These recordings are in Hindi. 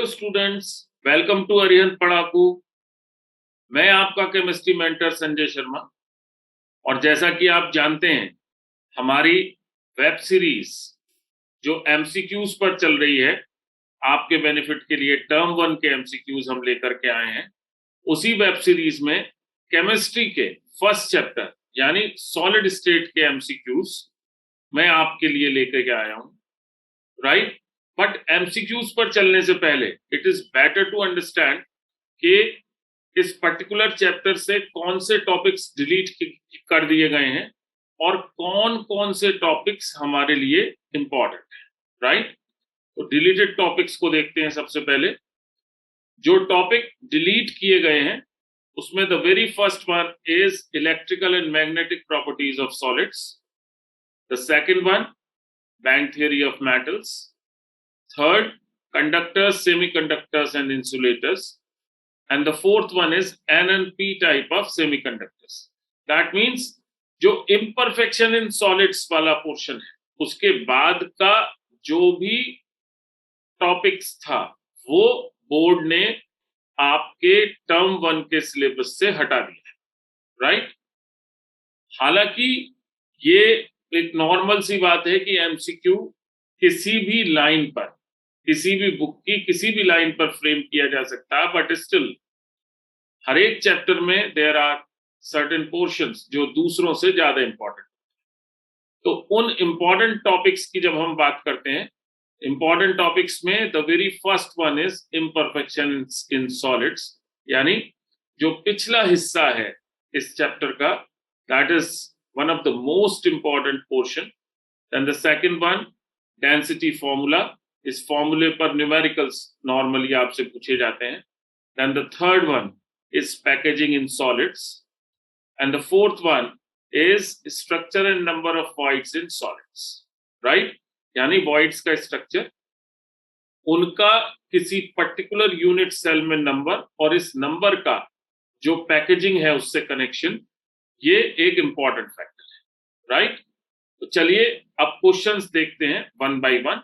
Students, welcome to Arihant Padhaku. मैं आपका केमिस्ट्री मेंटर संजय शर्मा। और जैसा कि आप जानते हैं, हमारी वेब सीरीज जो एमसीक्यूज पर चल रही है, आपके बेनिफिट के लिए टर्म 1 के एमसीक्यूज हम लेकर के आए हैं। उसी वेब सीरीज में केमिस्ट्री के फर्स्ट चैप्टर यानी सॉलिड स्टेट के एमसीक्यूज मैं आपके लिए लेकर के आया हूं, राइट। बट एमसीक्यूज पर चलने से पहले it is better to understand कि इस पर्टिकुलर चैप्टर से कौन से टॉपिक्स डिलीट कर दिए गए हैं और कौन कौन से टॉपिक्स हमारे लिए इंपॉर्टेंट है, राइट। तो डिलीटेड टॉपिक्स को देखते हैं। सबसे पहले जो टॉपिक डिलीट किए गए हैं उसमें the very first one is electrical and magnetic properties of solids. The second one, band theory of metals. Third, conductors, semiconductors and insulators. And the fourth one is N and P type of semiconductors. That means जो imperfection in solids वाला पोर्शन है, उसके बाद का जो भी टॉपिक्स था वो बोर्ड ने आपके टर्म 1 के सिलेबस से हटा दिया, राइट। हालांकि ये एक नॉर्मल सी बात है कि एमसीक्यू किसी भी लाइन पर, किसी भी बुक की किसी भी लाइन पर फ्रेम किया जा सकता है, बट स्टिल हर एक चैप्टर में देयर आर सर्टेन पोर्शंस जो दूसरों से ज्यादा इंपॉर्टेंट। तो उन इंपॉर्टेंट टॉपिक्स की जब हम बात करते हैं, इंपॉर्टेंट टॉपिक्स में the very first one is imperfection in solids, यानी जो पिछला हिस्सा है इस चैप्टर का, that is one of the most important portion. Then the second one, density formula. इस फॉर्मूले पर न्यूमेरिकल्स नॉर्मली आपसे पूछे जाते हैं। Then the third one is packaging in solids and the fourth one is structure and number of voids in solids, right. यानी वॉइड्स का स्ट्रक्चर, उनका किसी पर्टिकुलर यूनिट सेल में नंबर और इस नंबर का जो पैकेजिंग है उससे कनेक्शन, ये एक इंपॉर्टेंट फैक्टर है, राइट। तो चलिए अब क्वेश्चंस देखते हैं one by one.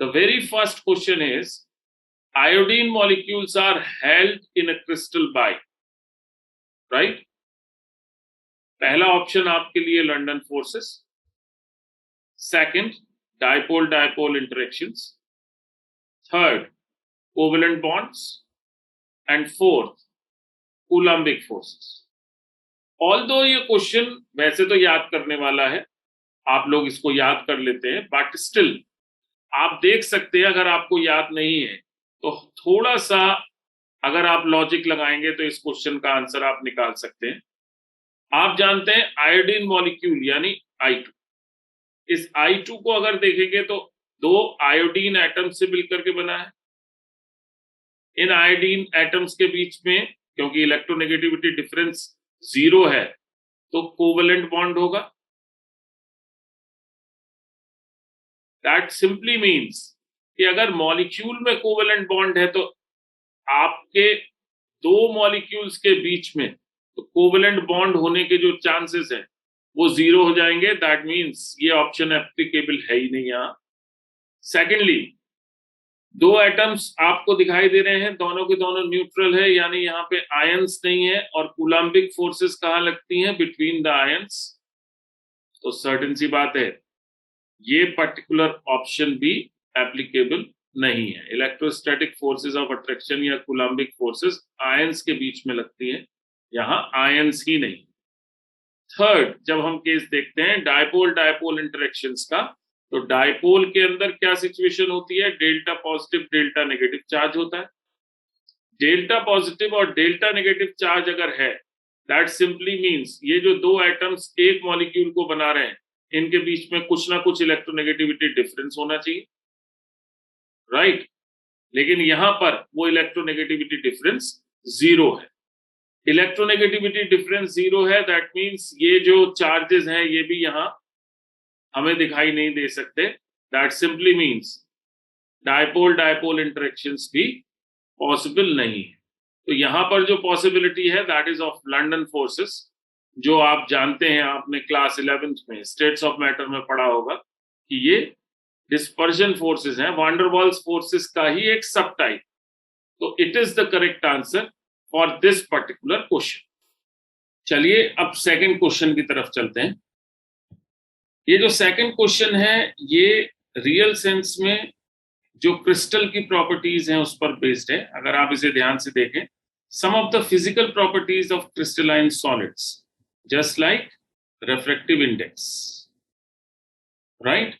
The very first question is, iodine molecules are held in a crystal by, right? पहला ऑप्शन आपके लिए London forces, second dipole dipole interactions, third covalent bonds and fourth Coulombic forces. Although ये क्वेश्चन वैसे तो याद करने वाला है, आप लोग इसको याद कर लेते हैं, बट स्टिल आप देख सकते हैं अगर आपको याद नहीं है तो थोड़ा सा अगर आप लॉजिक लगाएंगे तो इस क्वेश्चन का आंसर आप निकाल सकते हैं। आप जानते हैं आयोडीन मॉलिक्यूल यानी I2, इस I2 को अगर देखेंगे तो दो आयोडीन एटम से मिलकर के बना है। इन आयोडीन एटम्स के बीच में क्योंकि इलेक्ट्रोनेगेटिविटी डिफरेंस 0 है तो कोवेलेंट बॉन्ड होगा। दैट सिंपली मीन्स कि अगर मॉलिक्यूल में कोवेलेंट बॉन्ड है तो आपके दो मॉलिक्यूल्स के बीच में तो कोवेलेंट बॉन्ड होने के जो चांसेस हैं वो 0 हो जाएंगे। दैट मीन्स ये ऑप्शन एप्लीकेबल है ही नहीं यहाँ। सेकेंडली, दो एटम्स आपको दिखाई दे रहे हैं, दोनों के दोनों न्यूट्रल है, यानी यहाँ पे आयंस नहीं है, और कूलम्बिक फोर्सेस कहाँ लगती हैं? Between the ions. तो सर्टेन सी बात है ये पर्टिकुलर ऑप्शन भी एप्लीकेबल नहीं है। इलेक्ट्रोस्टैटिक फोर्सेस ऑफ अट्रैक्शन या कूलम्बिक फोर्सेस आयंस के बीच में लगती हैं, यहाँ आयंस ही नहीं। थर्ड, जब हम केस देखते हैं डाइपोल डाइपोल इंटरेक्शंस का, तो डाइपोल के अंदर क्या सिचुएशन होती है? Delta positive delta negative charge होता है। डेल्टा पॉजिटिव और डेल्टा नेगेटिव चार्ज अगर है, दैट सिंपली मीन्स ये जो दो एटम्स एक मॉलिक्यूल को बना रहे हैं इनके बीच में कुछ ना कुछ इलेक्ट्रोनेगेटिविटी डिफरेंस होना चाहिए, राइट। लेकिन यहां पर वो इलेक्ट्रोनेगेटिविटी डिफरेंस 0 है। इलेक्ट्रोनेगेटिविटी डिफरेंस 0 है, दैट मीन्स ये जो चार्जेस हैं ये भी यहां हमें दिखाई नहीं दे सकते। That simply means dipole dipole interactions भी पॉसिबल नहीं है। तो यहां पर जो पॉसिबिलिटी है that is of London forces, जो आप जानते हैं, आपने क्लास 11th में स्टेट्स ऑफ मैटर में पढ़ा होगा कि ये डिस्पर्जन फोर्सेस हैं, वांडरवाल्स फोर्सेस का ही एक सब टाइप। तो it is the correct answer for this particular question. चलिए अब सेकंड क्वेश्चन की तरफ चलते हैं। ये जो सेकंड क्वेश्चन है ये रियल सेंस में जो क्रिस्टल की प्रॉपर्टीज हैं उस पर बेस्ड है। अगर आप इसे ध्यान से देखें, some of the physical properties of crystalline solids just like refractive index, right?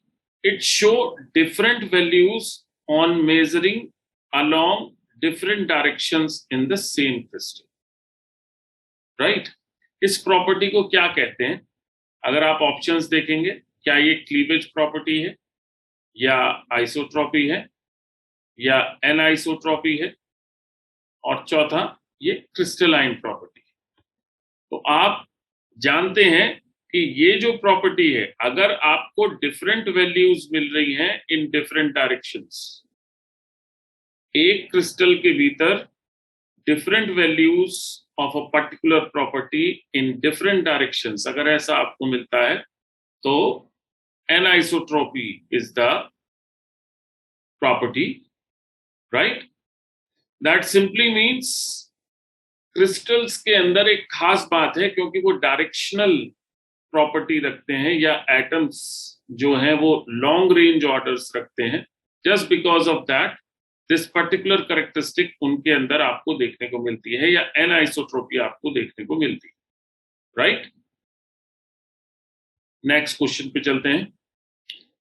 It show different values on measuring along different directions in the same crystal, right? इस प्रॉपर्टी को क्या कहते हैं? अगर आप ऑप्शंस देखेंगे, क्या ये क्लीवेज प्रॉपर्टी है, या आइसोट्रॉपी है, या एनआइसोट्रॉपी है, और चौथा ये क्रिस्टलाइन प्रॉपर्टी है। तो आप जानते हैं कि ये जो प्रॉपर्टी है, अगर आपको डिफरेंट वैल्यूज मिल रही हैं इन डिफरेंट डायरेक्शंस, एक क्रिस्टल के भीतर different values of a particular property in different directions, अगर ऐसा आपको मिलता है तो anisotropy is the property, right? That simply means crystals के अंदर एक खास बात है, क्योंकि वो डायरेक्शनल प्रॉपर्टी रखते हैं, या एटम्स जो हैं वो लॉन्ग रेंज ऑर्डर्स रखते हैं। Just because of that this particular characteristic उनके अंदर आपको देखने को मिलती है, या एनआइसोट्रॉपी आपको देखने को मिलती है, राइट? नेक्स्ट क्वेश्चन पे चलते हैं।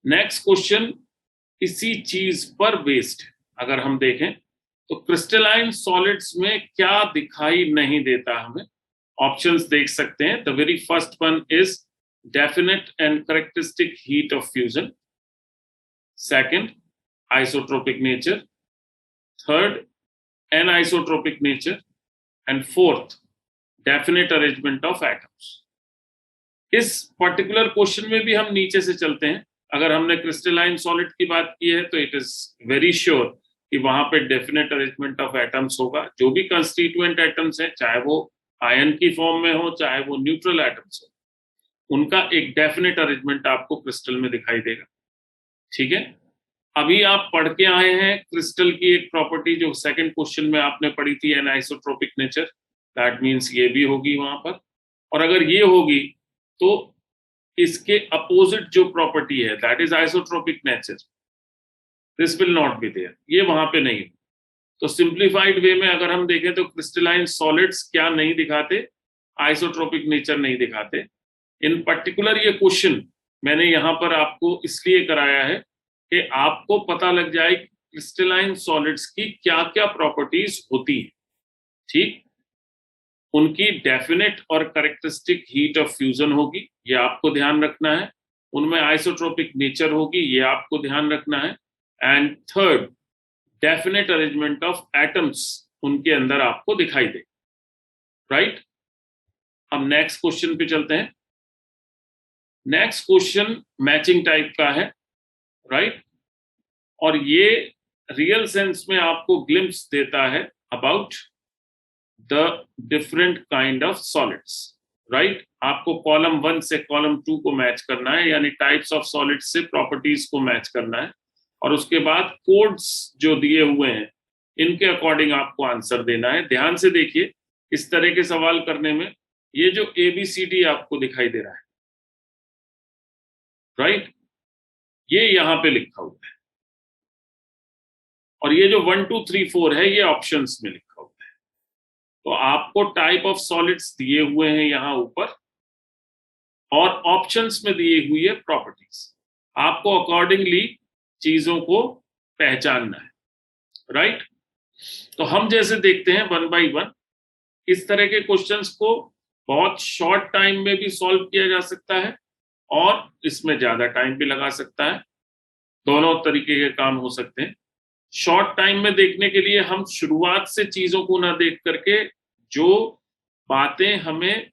नेक्स्ट क्वेश्चन इसी चीज पर बेस्ड है। अगर हम देखें तो क्रिस्टलाइन सॉलिड्स में क्या दिखाई नहीं देता हमें, ऑप्शंस देख सकते हैं। The very first one is definite and characteristic heat of fusion, second isotropic nature, third anisotropic nature, and fourth definite arrangement of atoms. इस पर्टिकुलर क्वेश्चन में भी हम नीचे से चलते हैं। अगर हमने क्रिस्टलाइन सॉलिड की बात की है तो इट इज वेरी श्योर कि वहां पे डेफिनेट अरेंजमेंट ऑफ एटम्स होगा। जो भी कंस्टिट्यूएंट एटम्स हैं, चाहे वो आयन की फॉर्म में हो, चाहे वो न्यूट्रल एटम्स हो, उनका एक डेफिनेट अरेंजमेंट आपको क्रिस्टल में दिखाई देगा, ठीक है? अभी आप पढ़ के आए हैं क्रिस्टल की एक प्रॉपर्टी जो सेकंड क्वेश्चन में आपने पढ़ी थी, एनाइसोट्रोपिक नेचर। दैट मीन्स ये भी होगी वहां पर, और अगर ये होगी तो इसके अपोजिट जो प्रॉपर्टी है that is isotropic nature, this will not be there, ये वहां पे नहीं। तो सिंप्लीफाइड वे में अगर हम देखें तो क्रिस्टलाइन सॉलिड्स क्या नहीं दिखाते, आइसोट्रोपिक नेचर नहीं दिखाते। इन पर्टिकुलर ये क्वेश्चन मैंने यहाँ पर आपको इसलिए कराया है कि आपको पता लग जाए क्रिस्टलाइन सॉलिड्स की क्या क्या प्रॉपर्टीज होती हैं, ठीक? उनकी डेफिनेट और कैरेक्टरिस्टिक हीट ऑफ फ्यूजन होगी, ये आपको ध्यान रखना है। उनमें आइसोट्रोपिक नेचर होगी, ये आपको ध्यान रखना है। And third, definite arrangement of atoms उनके अंदर आपको दिखाई दे, राइट? हम नेक्स्ट क्वेश्चन पे चलते हैं। नेक्स्ट क्वेश्चन मैचिंग टाइप का है, राइट? और ये रियल सेंस में आपको ग्लिम्प्स देता है about the different kind of solids, right? आपको कॉलम 1 से कॉलम 2 को मैच करना है, यानी टाइप्स ऑफ सॉलिड्स से प्रॉपर्टीज को मैच करना है, और उसके बाद कोड्स जो दिए हुए हैं इनके अकॉर्डिंग आपको आंसर देना है। ध्यान से देखिए, इस तरह के सवाल करने में ये जो ABCD आपको दिखाई दे रहा है, राइट, ये यहां पे लिखा हुआ है, और ये जो 1 2 3 4 है ये ऑप्शंस में लिखा हुआ है। तो आपको टाइप ऑफ सॉलिड्स दिए हुए हैं यहां ऊपर, और ऑप्शंस में दिए हुई है प्रॉपर्टीज। आपको अकॉर्डिंगली चीजों को पहचानना है, राइट? तो हम जैसे देखते हैं 1 बाय 1, इस तरह के क्वेश्चंस को बहुत शॉर्ट टाइम में भी सॉल्व किया जा सकता है, और इसमें ज्यादा टाइम भी लगा सकता है। दोनों तरीके के काम हो सकते हैं। शॉर्ट टाइम में देखने के लिए हम शुरुआत से चीजों को ना देख करके जो बातें हमें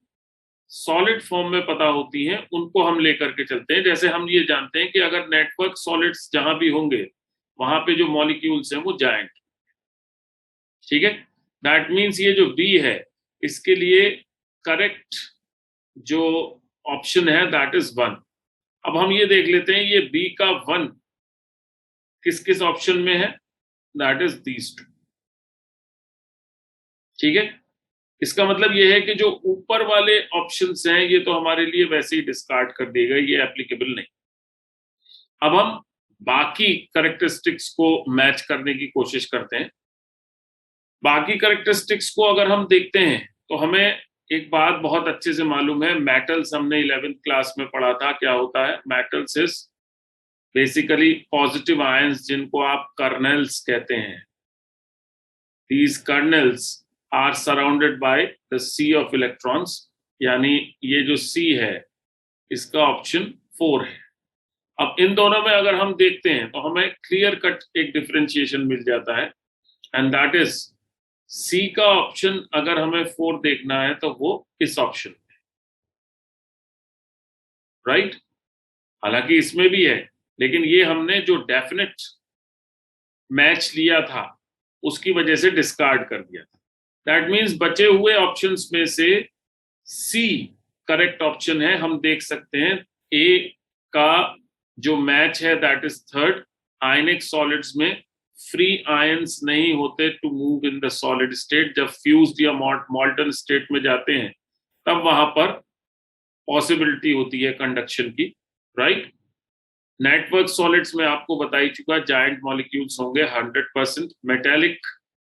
सॉलिड फॉर्म में पता होती हैं उनको हम लेकर के चलते हैं। जैसे हम ये जानते हैं कि अगर नेटवर्क सॉलिड्स जहां भी होंगे वहां पे जो मॉलिक्यूल्स हैं वो जायंट, ठीक है? दैट मीन्स ये जो बी है इसके लिए करेक्ट जो ऑप्शन है दैट इज 1। अब हम ये देख लेते हैं ये बी का 1 किस किस ऑप्शन में है, दैट इज दीज टू। ठीक है, इसका मतलब ये है कि जो ऊपर वाले ऑप्शंस हैं ये तो हमारे लिए वैसे ही डिस्कार्ड कर दिए गए, ये एप्लीकेबल नहीं। अब हम बाकी करेक्टरिस्टिक्स को मैच करने की कोशिश करते हैं। बाकी करेक्टरिस्टिक्स को अगर हम देखते हैं तो हमें एक बात बहुत अच्छे से मालूम है, मेटल्स हमने 11th क्लास में पढ़ा था। क्या होता है metals? Is basically positive ions जिनको आप कर्नेल्स कहते हैं। These kernels are surrounded by the sea of electrons, यानी ये जो सी है इसका ऑप्शन 4 है। अब इन दोनों में अगर हम देखते हैं तो हमें क्लियर कट एक डिफरेंशिएशन मिल जाता है, एंड दैट इज सी का ऑप्शन अगर हमें 4 देखना है तो वो इस ऑप्शन में, राइट? हालांकि इसमें भी है, लेकिन ये हमने जो डेफिनेट मैच लिया था उसकी वजह से डिस्कार्ड कर दिया था। दैट मीन्स बचे हुए ऑप्शंस में से सी करेक्ट ऑप्शन है। हम देख सकते हैं ए का जो मैच है that is third. Ionic solids में फ्री आयंस नहीं होते to move in the solid state. जब फ्यूज्ड या मॉल्टन स्टेट में जाते हैं तब वहां पर पॉसिबिलिटी होती है कंडक्शन की, राइट? नेटवर्क सॉलिड्स में आपको बता ही चुका, जायंट मॉलिक्यूल्स होंगे 100%। मेटेलिक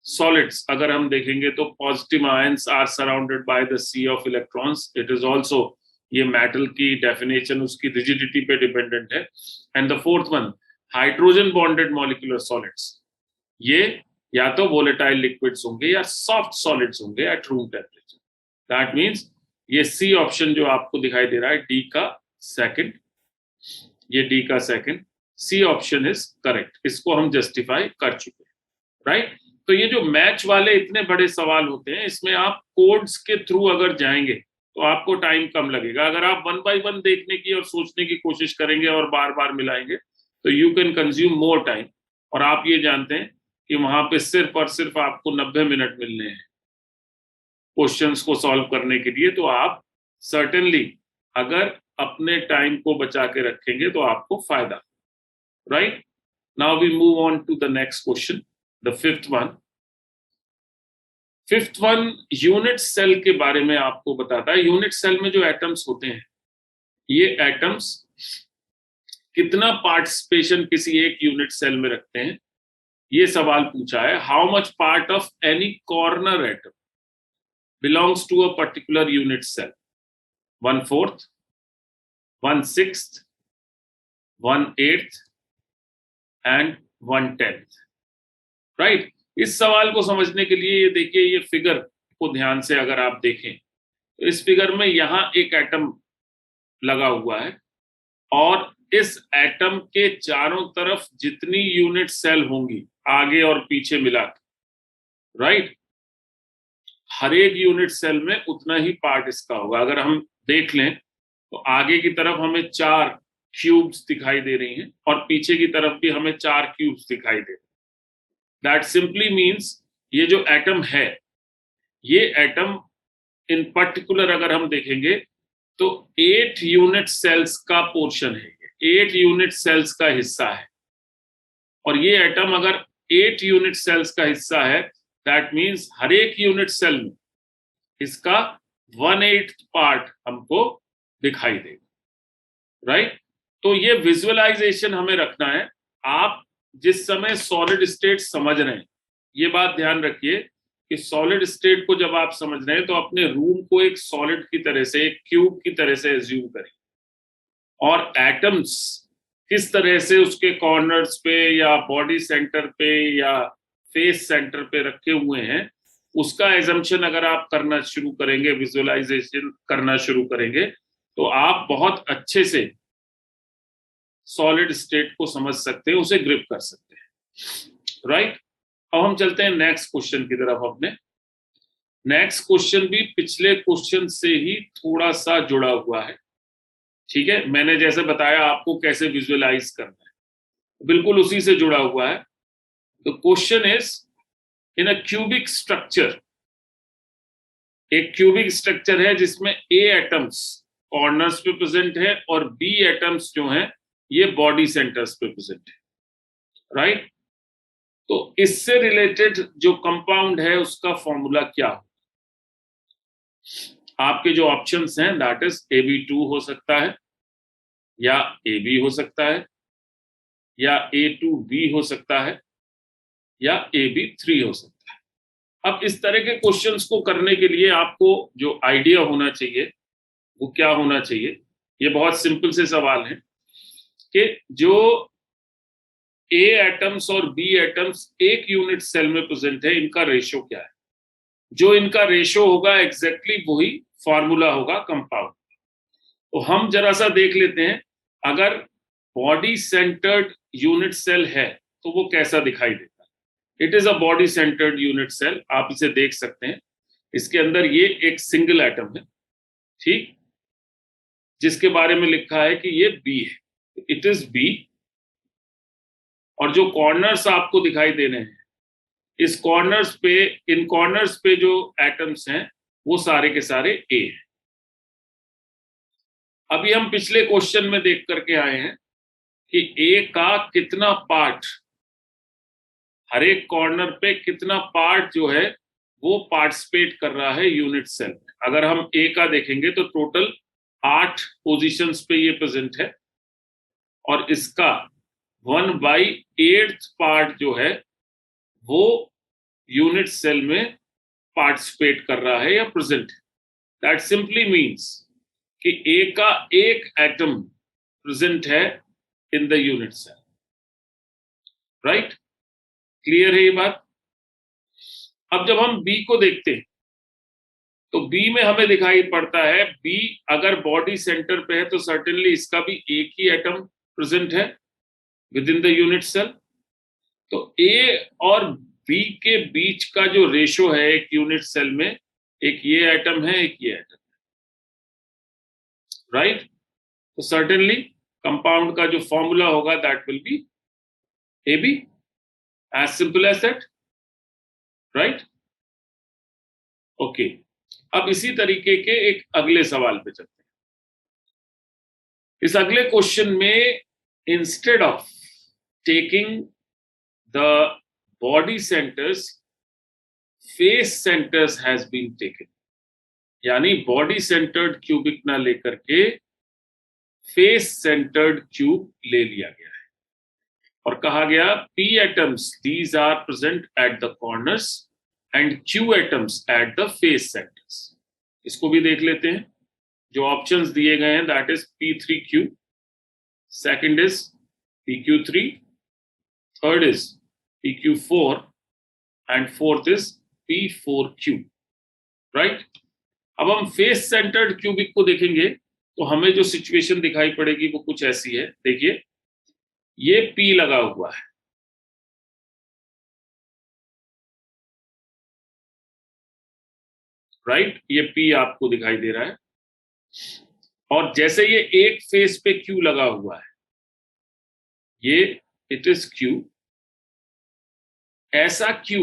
सॉलिड्स अगर हम देखेंगे तो positive ions are surrounded by the sea of electrons. It is also, ये मेटल की डेफिनेशन उसकी रिजिडिटी पे डिपेंडेंट है। And the fourth one, hydrogen bonded molecular solids, ये या तो वोलेटाइल लिक्विड्स होंगे या सॉफ्ट सॉलिड्स होंगे at room temperature. That means ये सी ऑप्शन जो आपको दिखाई दे रहा है डी का सेकंड, ये डी का second, C option is correct. इसको हम जस्टिफाई कर चुके हैं, राइट? तो ये जो मैच वाले इतने बड़े सवाल होते हैं, इसमें आप कोड्स के थ्रू अगर जाएंगे तो आपको टाइम कम लगेगा। अगर आप 1 by 1 देखने की और सोचने की कोशिश करेंगे और बार बार मिलाएंगे तो you can consume more time. और आप ये जानते हैं कि वहां पे सिर्फ और सिर्फ आपको 90 मिनट मिलने हैं क्वेश्चंस को सॉल्व करने के लिए। तो आप सर्टेनली अगर अपने टाइम को बचा के रखेंगे तो आपको फायदा, right? Now we move on to the next question, the fifth one. Fifth one unit cell के बारे में आपको बताता है। यूनिट सेल में जो एटम्स होते हैं, ये एटम्स कितना पार्टिसिपेशन किसी एक यूनिट सेल में रखते हैं, ये सवाल पूछा है। How much part of any corner atom belongs to a particular unit cell? 1/4, 1/6, 1/8 and 1/10, right? इस सवाल को समझने के लिए ये देखिए, ये फिगर को ध्यान से अगर आप देखें तो इस फिगर में यहां एक एटम लगा हुआ है और इस एटम के चारों तरफ जितनी यूनिट सेल होंगी आगे और पीछे मिला के, राइट, हर एक यूनिट सेल में उतना ही पार्ट इसका होगा। अगर हम देख लें तो आगे की तरफ हमें 4 क्यूब्स दिखाई दे रही हैं और पीछे की तरफ भी हमें 4 क्यूब्स दिखाई दे रहे हैं। दैट सिंपली मीन्स ये जो एटम है, ये एटम इन पर्टिकुलर अगर हम देखेंगे तो 8 यूनिट सेल्स का पोर्शन है, 8 यूनिट सेल्स का हिस्सा है। और ये एटम अगर 8 यूनिट सेल्स का हिस्सा है, दैट मीन्स हर एक यूनिट सेल में इसका 1/8 पार्ट हमको दिखाई देगा, राइट? तो ये विजुअलाइजेशन हमें रखना है। आप जिस समय सॉलिड स्टेट समझ रहे हैं, ये बात ध्यान रखिए कि सॉलिड स्टेट को जब आप समझ रहे हैं तो अपने रूम को एक सॉलिड की तरह से, एक क्यूब की तरह से एज्यूम करें, और एटम्स किस तरह से उसके कॉर्नर्स पे या बॉडी सेंटर पे या फेस सेंटर पे रखे हुए हैं, उसका एजम्पशन अगर आप करना शुरू करेंगे, विजुअलाइजेशन करना शुरू करेंगे, तो आप बहुत अच्छे से सॉलिड स्टेट को समझ सकते हैं, उसे ग्रिप कर सकते हैं, राइट? अब हम चलते हैं नेक्स्ट क्वेश्चन की तरफ अपने। नेक्स्ट क्वेश्चन भी पिछले क्वेश्चन से ही थोड़ा सा जुड़ा हुआ है, ठीक है? मैंने जैसे बताया आपको कैसे विजुअलाइज करना है, बिल्कुल उसी से जुड़ा हुआ है। The question is, in a cubic structure, एक क्यूबिक स्ट्रक्चर है जिसमें ए एटम्स कॉर्नर्स पे प्रेजेंट है और बी एटम्स जो हैं ये बॉडी सेंटर्स पे प्रेजेंट है। राइट। तो इससे रिलेटेड जो कंपाउंड है उसका फॉर्मूला क्या हो? आपके जो ऑप्शंस हैं दैट इज AB2 हो सकता है, या AB हो सकता है, या A2B हो सकता है, या AB3 हो सकता है। अब इस तरह के क्वेश्चंस को करने के लिए आपको जो आइडिया होना चाहिए वो क्या होना चाहिए? ये बहुत सिंपल से सवाल है कि जो ए एटम्स और बी एटम्स एक यूनिट सेल में प्रेजेंट है, इनका रेशो क्या है? जो इनका रेशो होगा एग्जैक्टली वही फॉर्मूला होगा कंपाउंड। तो हम जरा सा देख लेते हैं, अगर बॉडी सेंटर्ड यूनिट सेल है तो वो कैसा दिखाई देता है। It is a body centred unit cell, आप इसे देख सकते हैं। इसके अंदर ये एक सिंगल एटम है, ठीक, जिसके बारे में लिखा है कि ये बी है, इट इज बी। और जो कॉर्नर्स आपको दिखाई दे रहे हैं, इस कॉर्नर्स पे, इन कॉर्नर्स पे जो एटम्स हैं वो सारे के सारे ए हैं। अभी हम पिछले क्वेश्चन में देख करके आए हैं कि ए का कितना पार्ट, हर एक कॉर्नर पे कितना पार्ट जो है वो पार्टिसिपेट कर रहा है यूनिट सेल में। अगर हम ए का देखेंगे तो टोटल 8 पोजीशंस पे ये प्रेजेंट है, और इसका 1/8 पार्ट जो है वो यूनिट सेल में पार्टिसिपेट कर रहा है या प्रेजेंट है। दैट सिंपली मीन्स कि ए का एक एटम प्रेजेंट है in the unit cell. Right, clear है ये बात? अब जब हम बी को देखते हैं तो बी में हमें दिखाई पड़ता है, बी अगर बॉडी सेंटर पे है तो सर्टेनली इसका भी एक ही एटम प्रेजेंट है within the unit cell. तो ए और बी के बीच का जो रेशो है एक यूनिट सेल में, एक ये एटम है, एक ये एटम है। राइट, तो सर्टेनली कंपाउंड का जो फॉर्मूला होगा that will be AB, as simple as that. Right, okay. अब इसी तरीके के एक अगले सवाल पे चलते हैं। इस अगले क्वेश्चन में instead of taking the body centres, face centres has been taken, यानी बॉडी सेंटर्ड क्यूबिक ना लेकर के फेस सेंटर्ड क्यूब ले लिया गया है, और कहा गया P atoms these are present at the corners and Q atoms at the face centers। इसको भी देख लेते हैं। जो ऑप्शंस दिए गए हैं that is P3Q, second is PQ3, third is PQ4 and fourth is P4Q। Right, अब हम फेस सेंटर्ड क्यूबिक को देखेंगे तो हमें जो सिचुएशन दिखाई पड़ेगी वो कुछ ऐसी है। देखिए, ये P लगा हुआ है, राइट, ये P आपको दिखाई दे रहा है, और जैसे ये एक फेस पे Q लगा हुआ है, ये इट इज Q। ऐसा Q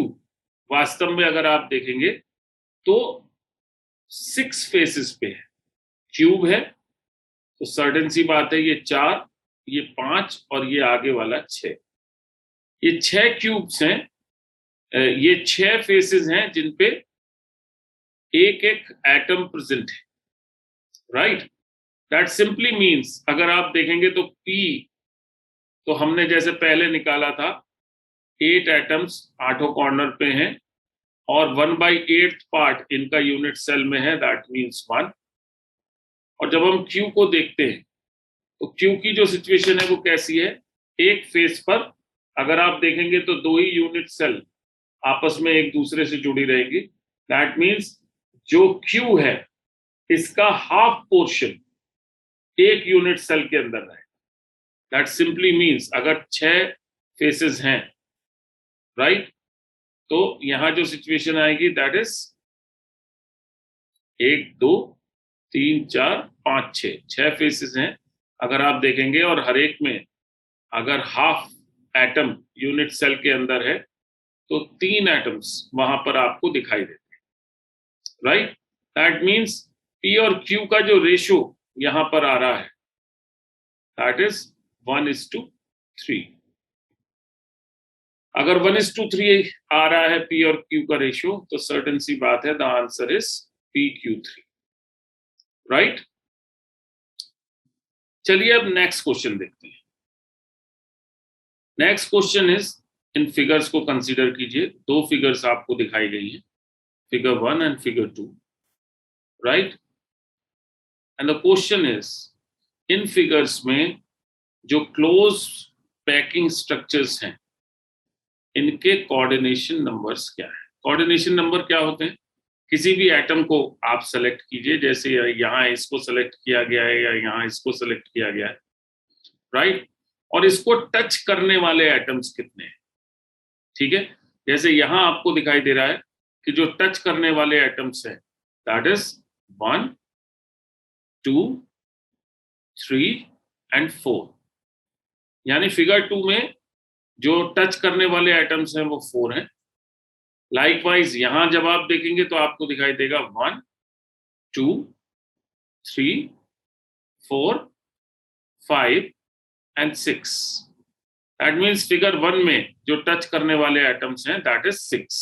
वास्तव में अगर आप देखेंगे तो 6 फेसेस पे है, क्यूब है, तो सर्टेन सी बात है ये 4, ये 5 और ये आगे वाला 6, ये 6 क्यूब्स हैं, ये 6 फेसेस हैं जिन पे एक एक एटम प्रेजेंट है। राइट, दैट सिंपली मीन्स अगर आप देखेंगे तो P, तो हमने जैसे पहले निकाला था 8 एटम्स 8 कॉर्नर पे हैं, और 1/8 पार्ट इनका यूनिट सेल में है, दैट मीन्स 1। और जब हम Q को देखते हैं तो Q की जो सिचुएशन है वो कैसी है, एक फेस पर अगर आप देखेंगे तो 2 ही यूनिट सेल आपस में एक दूसरे से जुड़ी रहेगी। दैट मीन्स जो Q है इसका हाफ पोर्शन एक यूनिट सेल के अंदर रहेगा। दैट सिंपली मीन्स अगर 6 फेसेस हैं, राइट, तो यहां जो सिचुएशन आएगी दैट इज 1 2 3 4 5 6 फेसेस हैं अगर आप देखेंगे, और हर एक में अगर हाफ एटम यूनिट सेल के अंदर है तो 3 एटम्स वहां पर आपको दिखाई देते हैं। राइट, दैट मीन्स P और Q का जो रेशो यहां पर आ रहा है दैट इज 1:3। अगर 1:3 आ रहा है P और Q का रेशियो तो सर्टेन सी बात है the answer is PQ3, right. चलिए अब नेक्स्ट क्वेश्चन देखते हैं। Next question is, in figures को कंसीडर कीजिए, दो फिगर्स आपको दिखाई गई हैं, figure 1 and figure 2, right. And the question is, in figures में जो क्लोज पैकिंग स्ट्रक्चर्स हैं इनके कोऑर्डिनेशन नंबर्स क्या है। कोऑर्डिनेशन नंबर क्या होते हैं, किसी भी एटम को आप सेलेक्ट कीजिए, जैसे यहाँ इसको सेलेक्ट किया गया है या यहाँ इसको सेलेक्ट किया गया है, राइट, और इसको टच करने वाले एटम्स कितने हैं, ठीक है। जैसे यहां आपको दिखाई दे रहा है कि जो टच करने वाले एटम्स हैं दैट इज 1, 2, 3 एंड 4, यानी फिगर 2 में जो टच करने वाले एटम्स हैं वो 4 हैं। लाइकवाइज यहां जब आप देखेंगे तो आपको दिखाई देगा 1, 2, 3, 4, 5 एंड 6। दैट मीन्स फिगर 1 में जो टच करने वाले एटम्स हैं दैट इज 6।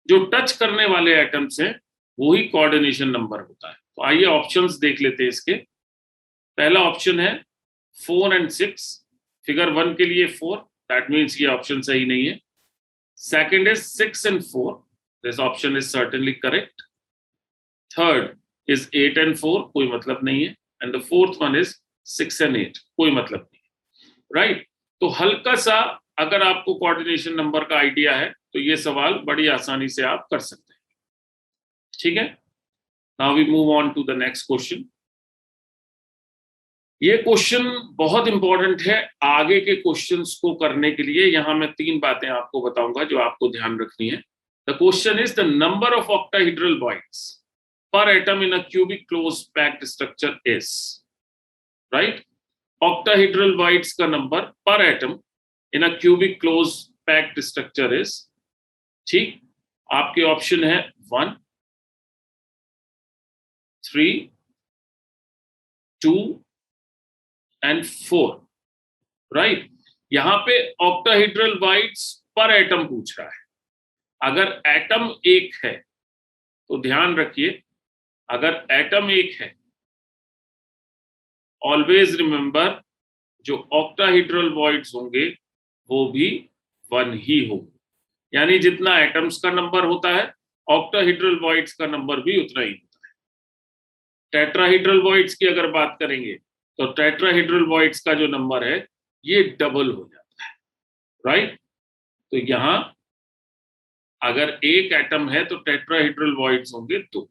जो टच करने वाले एटम्स हैं वो ही कोऑर्डिनेशन नंबर होता है। तो आइए ऑप्शंस देख लेते हैं इसके। पहला ऑप्शन है 4 एंड 6, फिगर 1 के लिए 4, दैट मीन्स ये ऑप्शन सही नहीं है। Second is 6 and 4, this option is certainly correct. Third is 8 and 4, कोई मतलब नहीं है। And the fourth one is 6 and 8, कोई मतलब नहीं है, राइट। तो हल्का सा अगर आपको कोऑर्डिनेशन नंबर का आइडिया है तो ये सवाल बड़ी आसानी से आप कर सकते हैं, ठीक है। Now we move on to the next question. ये क्वेश्चन बहुत इंपॉर्टेंट है आगे के क्वेश्चंस को करने के लिए। यहां मैं 3 बातें आपको बताऊंगा जो आपको ध्यान रखनी है। The question is the number of octahedral bonds per atom in a cubic close packed structure is, right. Octahedral bonds का number per atom in a cubic close packed structure is, ठीक। आपके ऑप्शन है 1, 3, 2 एंड 4, राइट। यहां पे ऑक्टाहेड्रल बॉन्ड्स पर एटम पूछ रहा है। अगर एटम एक है तो ध्यान रखिए, अगर एटम एक है ऑलवेज रिमेंबर जो ऑक्टाहेड्रल बॉन्ड्स होंगे वो भी 1 ही होंगे, यानी जितना एटम्स का नंबर होता है ऑक्टाहेड्रल बॉन्ड्स का नंबर भी उतना ही होता है। टेट्राहेड्रल बॉन्ड्स की अगर बात करेंगे तो टेट्राहेड्रल बॉन्ड्स का जो नंबर है ये डबल हो जाता है, राइट। तो यहां अगर एक एटम है तो टेट्राहेड्रल बॉन्ड्स होंगे 2।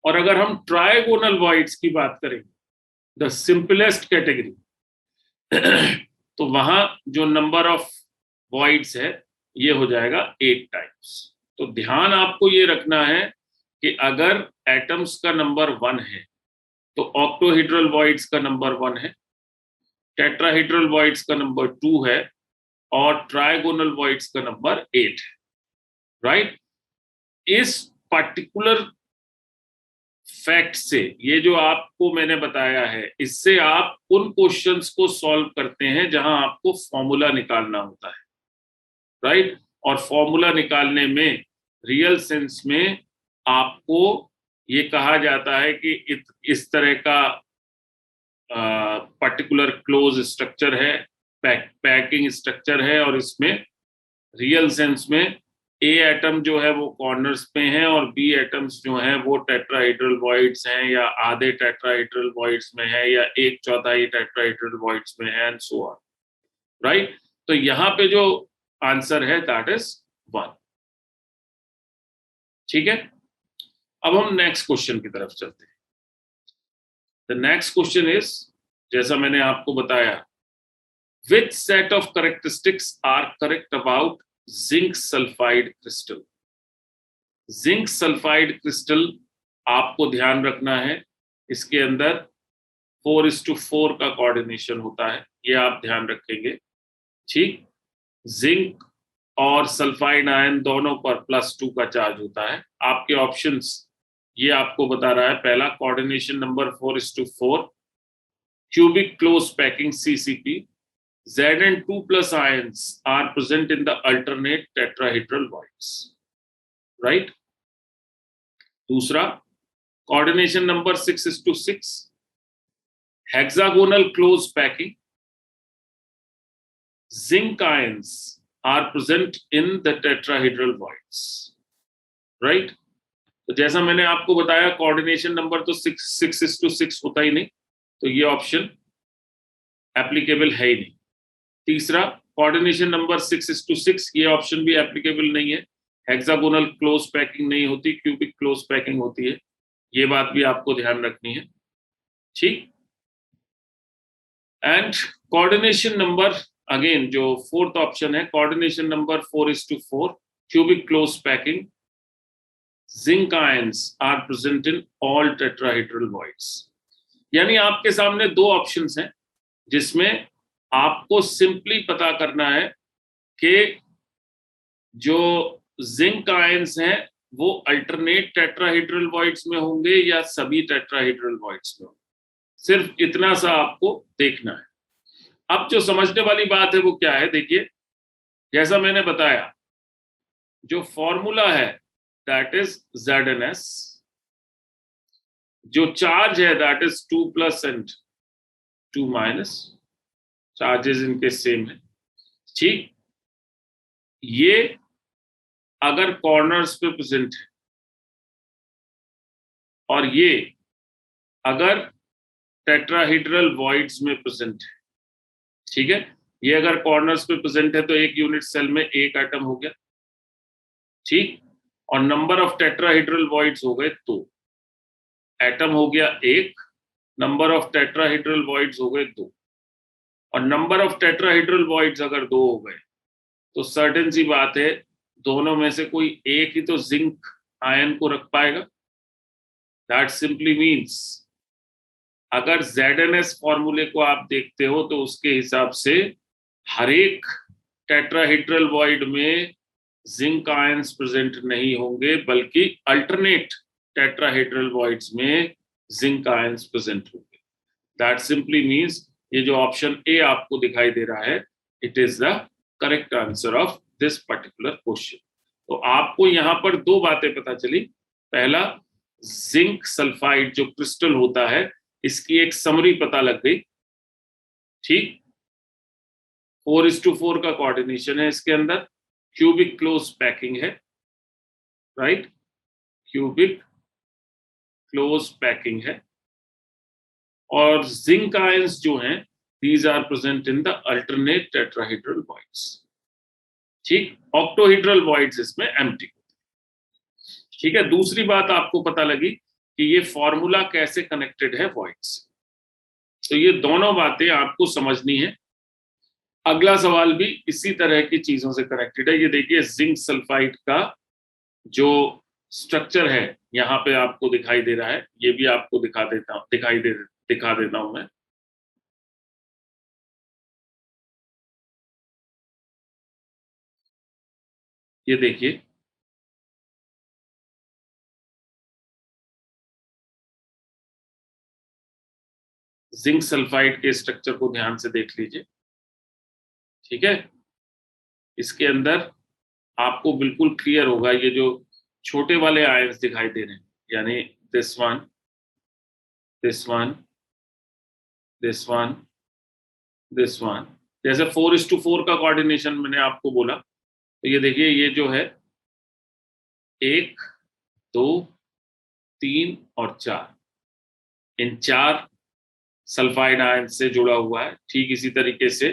और अगर हम ट्राइगोनल बॉन्ड्स की बात करेंगे, द सिंपलेस्ट कैटेगरी, तो वहां जो नंबर ऑफ बॉन्ड्स है ये हो जाएगा 8 टाइम्स। तो ध्यान आपको ये रखना है कि अगर एटम्स का नंबर 1 है तो ऑक्टोहेड्रल बॉन्ड्स का नंबर 1 है, टेट्राहेड्रल बॉन्ड्स का नंबर 2 है और ट्राइगोनल बॉन्ड्स का नंबर 8 है, राइट। इस पर्टिकुलर फैक्ट से, ये जो आपको मैंने बताया है, इससे आप उन क्वेश्चंस को सॉल्व करते हैं जहां आपको फॉर्मूला निकालना होता है, राइट। और फॉर्मूला निकालने में रियल सेंस में आपको ये कहा जाता है कि इस तरह का पर्टिकुलर क्लोज स्ट्रक्चर है, पैकिंग स्ट्रक्चर है, और इसमें रियल सेंस में ए एटम जो है वो कॉर्नर्स पे हैं और बी एटम्स जो हैं वो टेट्राहेड्रल बॉन्ड्स हैं या आधे टेट्राहेड्रल बॉन्ड्स में है या 1/4 टेट्राहेड्रल बॉन्ड्स में है, एंड सो ऑन, राइट। तो यहां पे जो आंसर है दैट इज 1, ठीक है। अब हम नेक्स्ट क्वेश्चन की तरफ चलते हैं। द नेक्स्ट क्वेश्चन इज, जैसा मैंने आपको बताया, which set of characteristics are correct about zinc sulphide crystal. Zinc sulphide crystal आपको ध्यान रखना है, इसके अंदर 4:4 का कोऑर्डिनेशन होता है, ये आप ध्यान रखेंगे, ठीक। जिंक और सल्फाइड आयन दोनों पर +2 का चार्ज होता है। आपके ऑप्शंस ये आपको बता रहा है। पहला coordination number 4:4, cubic close packing CCP, Z and 2+ ions are present in the alternate tetrahedral voids, right? दूसरा, coordination number 6:6, hexagonal close packing, zinc ions are present in the tetrahedral voids, right? तो जैसा मैंने आपको बताया, कोऑर्डिनेशन नंबर तो 6:6 होता ही नहीं, तो ये ऑप्शन एप्लीकेबल है ही नहीं। तीसरा, कोऑर्डिनेशन नंबर 6:6, ये ऑप्शन भी एप्लीकेबल नहीं है। हेक्सागोनल क्लोज पैकिंग नहीं होती, क्यूबिक क्लोज पैकिंग होती है, ये बात भी आपको ध्यान रखनी है, ठीक। एंड कोऑर्डिनेशन नंबर, अगेन जो फोर्थ ऑप्शन है, coordination number 4:4, cubic close packing, zinc ions are present in all tetrahedral voids. यानी आपके सामने दो ऑप्शंस हैं जिसमें आपको सिंपली पता करना है कि जो जिंक आयंस हैं वो अल्टरनेट टेट्राहेड्रल वॉइड्स में होंगे या सभी टेट्राहेड्रल वॉइड्स में होंगे, सिर्फ इतना सा आपको देखना है। अब जो समझने वाली बात है वो क्या है, देखिए, जैसा मैंने बताया, जो फॉर्मूला है दैट इज ZnS, जो चार्ज है दैट इज 2+ एंड 2-, चार्जेस इनके सेम है, ठीक। ये अगर कॉर्नर्स पे प्रेजेंट है और ये अगर टेट्राहेड्रल वॉइड्स में प्रेजेंट है, ठीक है, ये अगर कॉर्नर्स पे प्रेजेंट है तो एक यूनिट सेल में एक एटम हो गया, ठीक, और नंबर ऑफ टेट्राहेड्रल वॉइड्स हो गए 2, एटम हो गया 1, नंबर ऑफ टेट्राहेड्रल वॉइड्स हो गए 2, और नंबर ऑफ टेट्राहेड्रल वॉइड्स अगर 2 हो गए तो सर्टेन सी बात है दोनों में से कोई एक ही तो जिंक आयन को रख पाएगा। दैट सिंपली मीन्स अगर ZnS फॉर्मूले को आप देखते हो तो उसके हिसाब से हर एक टेट्राहेड्रल वॉइड में जिंक आयंस प्रेजेंट नहीं होंगे, बल्कि अल्टरनेट टेट्राहेड्रल वॉइड्स में जिंक आयंस प्रेजेंट होंगे। दैट सिंपली मीन्स ये जो ऑप्शन ए आपको दिखाई दे रहा है, it is the correct answer of this particular question. तो आपको यहां पर दो बातें पता चली। पहला, जिंक सल्फाइड जो क्रिस्टल होता है, इसकी एक समरी पता लग गई, ठीक। 4:4 का कोऑर्डिनेशन है इसके अंदर, क्यूबिक क्लोज पैकिंग है, राइट, क्यूबिक क्लोज पैकिंग है, और जिंक आयंस जो हैं these are present in the alternate tetrahedral voids, ठीक। ऑक्टोहेड्रल वॉइड्स इसमें एम्प्टी, ठीक है। दूसरी बात आपको पता लगी कि ये फॉर्मूला कैसे कनेक्टेड है वॉइड्स, तो ये दोनों बातें आपको समझनी है। अगला सवाल भी इसी तरह की चीजों से कनेक्टेड है। ये देखिए, जिंक सल्फाइड का जो स्ट्रक्चर है यहाँ पे आपको दिखाई दे रहा है, ये भी आपको दिखा देता हूं मैं। ये देखिए, जिंक सल्फाइड के स्ट्रक्चर को ध्यान से देख लीजिए, ठीक है। इसके अंदर आपको बिल्कुल क्लियर होगा, ये जो छोटे वाले आयंस दिखाई दे रहे हैं, यानी this one, this one, this one, this one, जैसे 4:4 का कोऑर्डिनेशन मैंने आपको बोला, तो ये देखिए, ये जो है 1, 2, 3 और 4, इन 4 सल्फाइड आयन से जुड़ा हुआ है। ठीक इसी तरीके से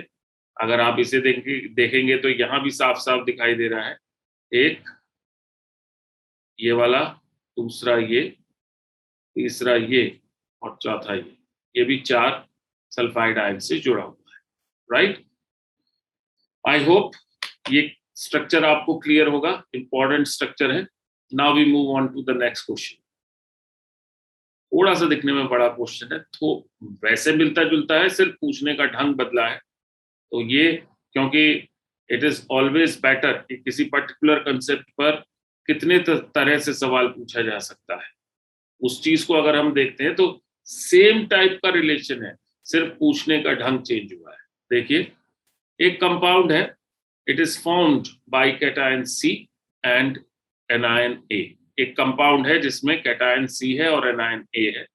अगर आप इसे देखेंगे तो यहां भी साफ साफ दिखाई दे रहा है, एक ये वाला, दूसरा ये, तीसरा ये और चौथा ये भी 4 सल्फाइड आयन से जुड़ा हुआ है, राइट। आई होप ये स्ट्रक्चर आपको क्लियर होगा, इंपॉर्टेंट स्ट्रक्चर है। Now we move on to the next question. थोड़ा सा दिखने में बड़ा क्वेश्चन है, तो वैसे मिलता जुलता है, सिर्फ पूछने का ढंग बदला है। तो ये, क्योंकि इट इज ऑलवेज बेटर कि किसी पर्टिकुलर कंसेप्ट पर कितने तरह से सवाल पूछा जा सकता है, उस चीज को अगर हम देखते हैं तो सेम टाइप का रिलेशन है, सिर्फ पूछने का ढंग चेंज हुआ है। देखिए, एक कंपाउंड है, it is formed by cation C and anion A। एक कंपाउंड है जिसमें कैटायन C है और एनायन A है।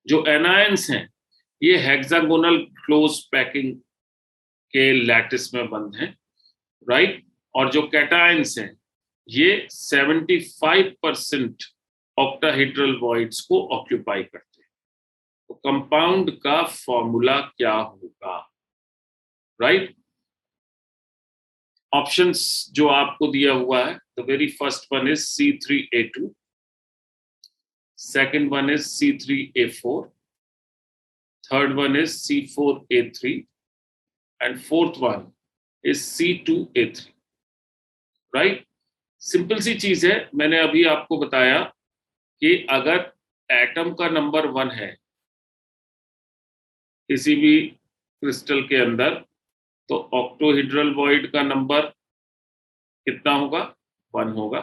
जो एनायंस हैं ये हेक्सागोनल क्लोज पैकिंग के लैटिस में बंद हैं, राइट। और जो कैटायंस हैं ये 75% ऑक्टाहेड्रल वॉइड्स को ऑक्यूपाई करते हैं। तो कंपाउंड का फॉर्मूला क्या होगा, राइट। ऑप्शंस जो आपको दिया हुआ है, the very first one is C3A2, second one is C3A4, third one is C4A3 and fourth one is C2A3, right. Simple सी चीज है, मैंने अभी आपको बताया कि अगर एटम का नंबर 1 है किसी भी क्रिस्टल के अंदर, तो ऑक्टोहेड्रल वॉइड का नंबर कितना होगा, 1 होगा,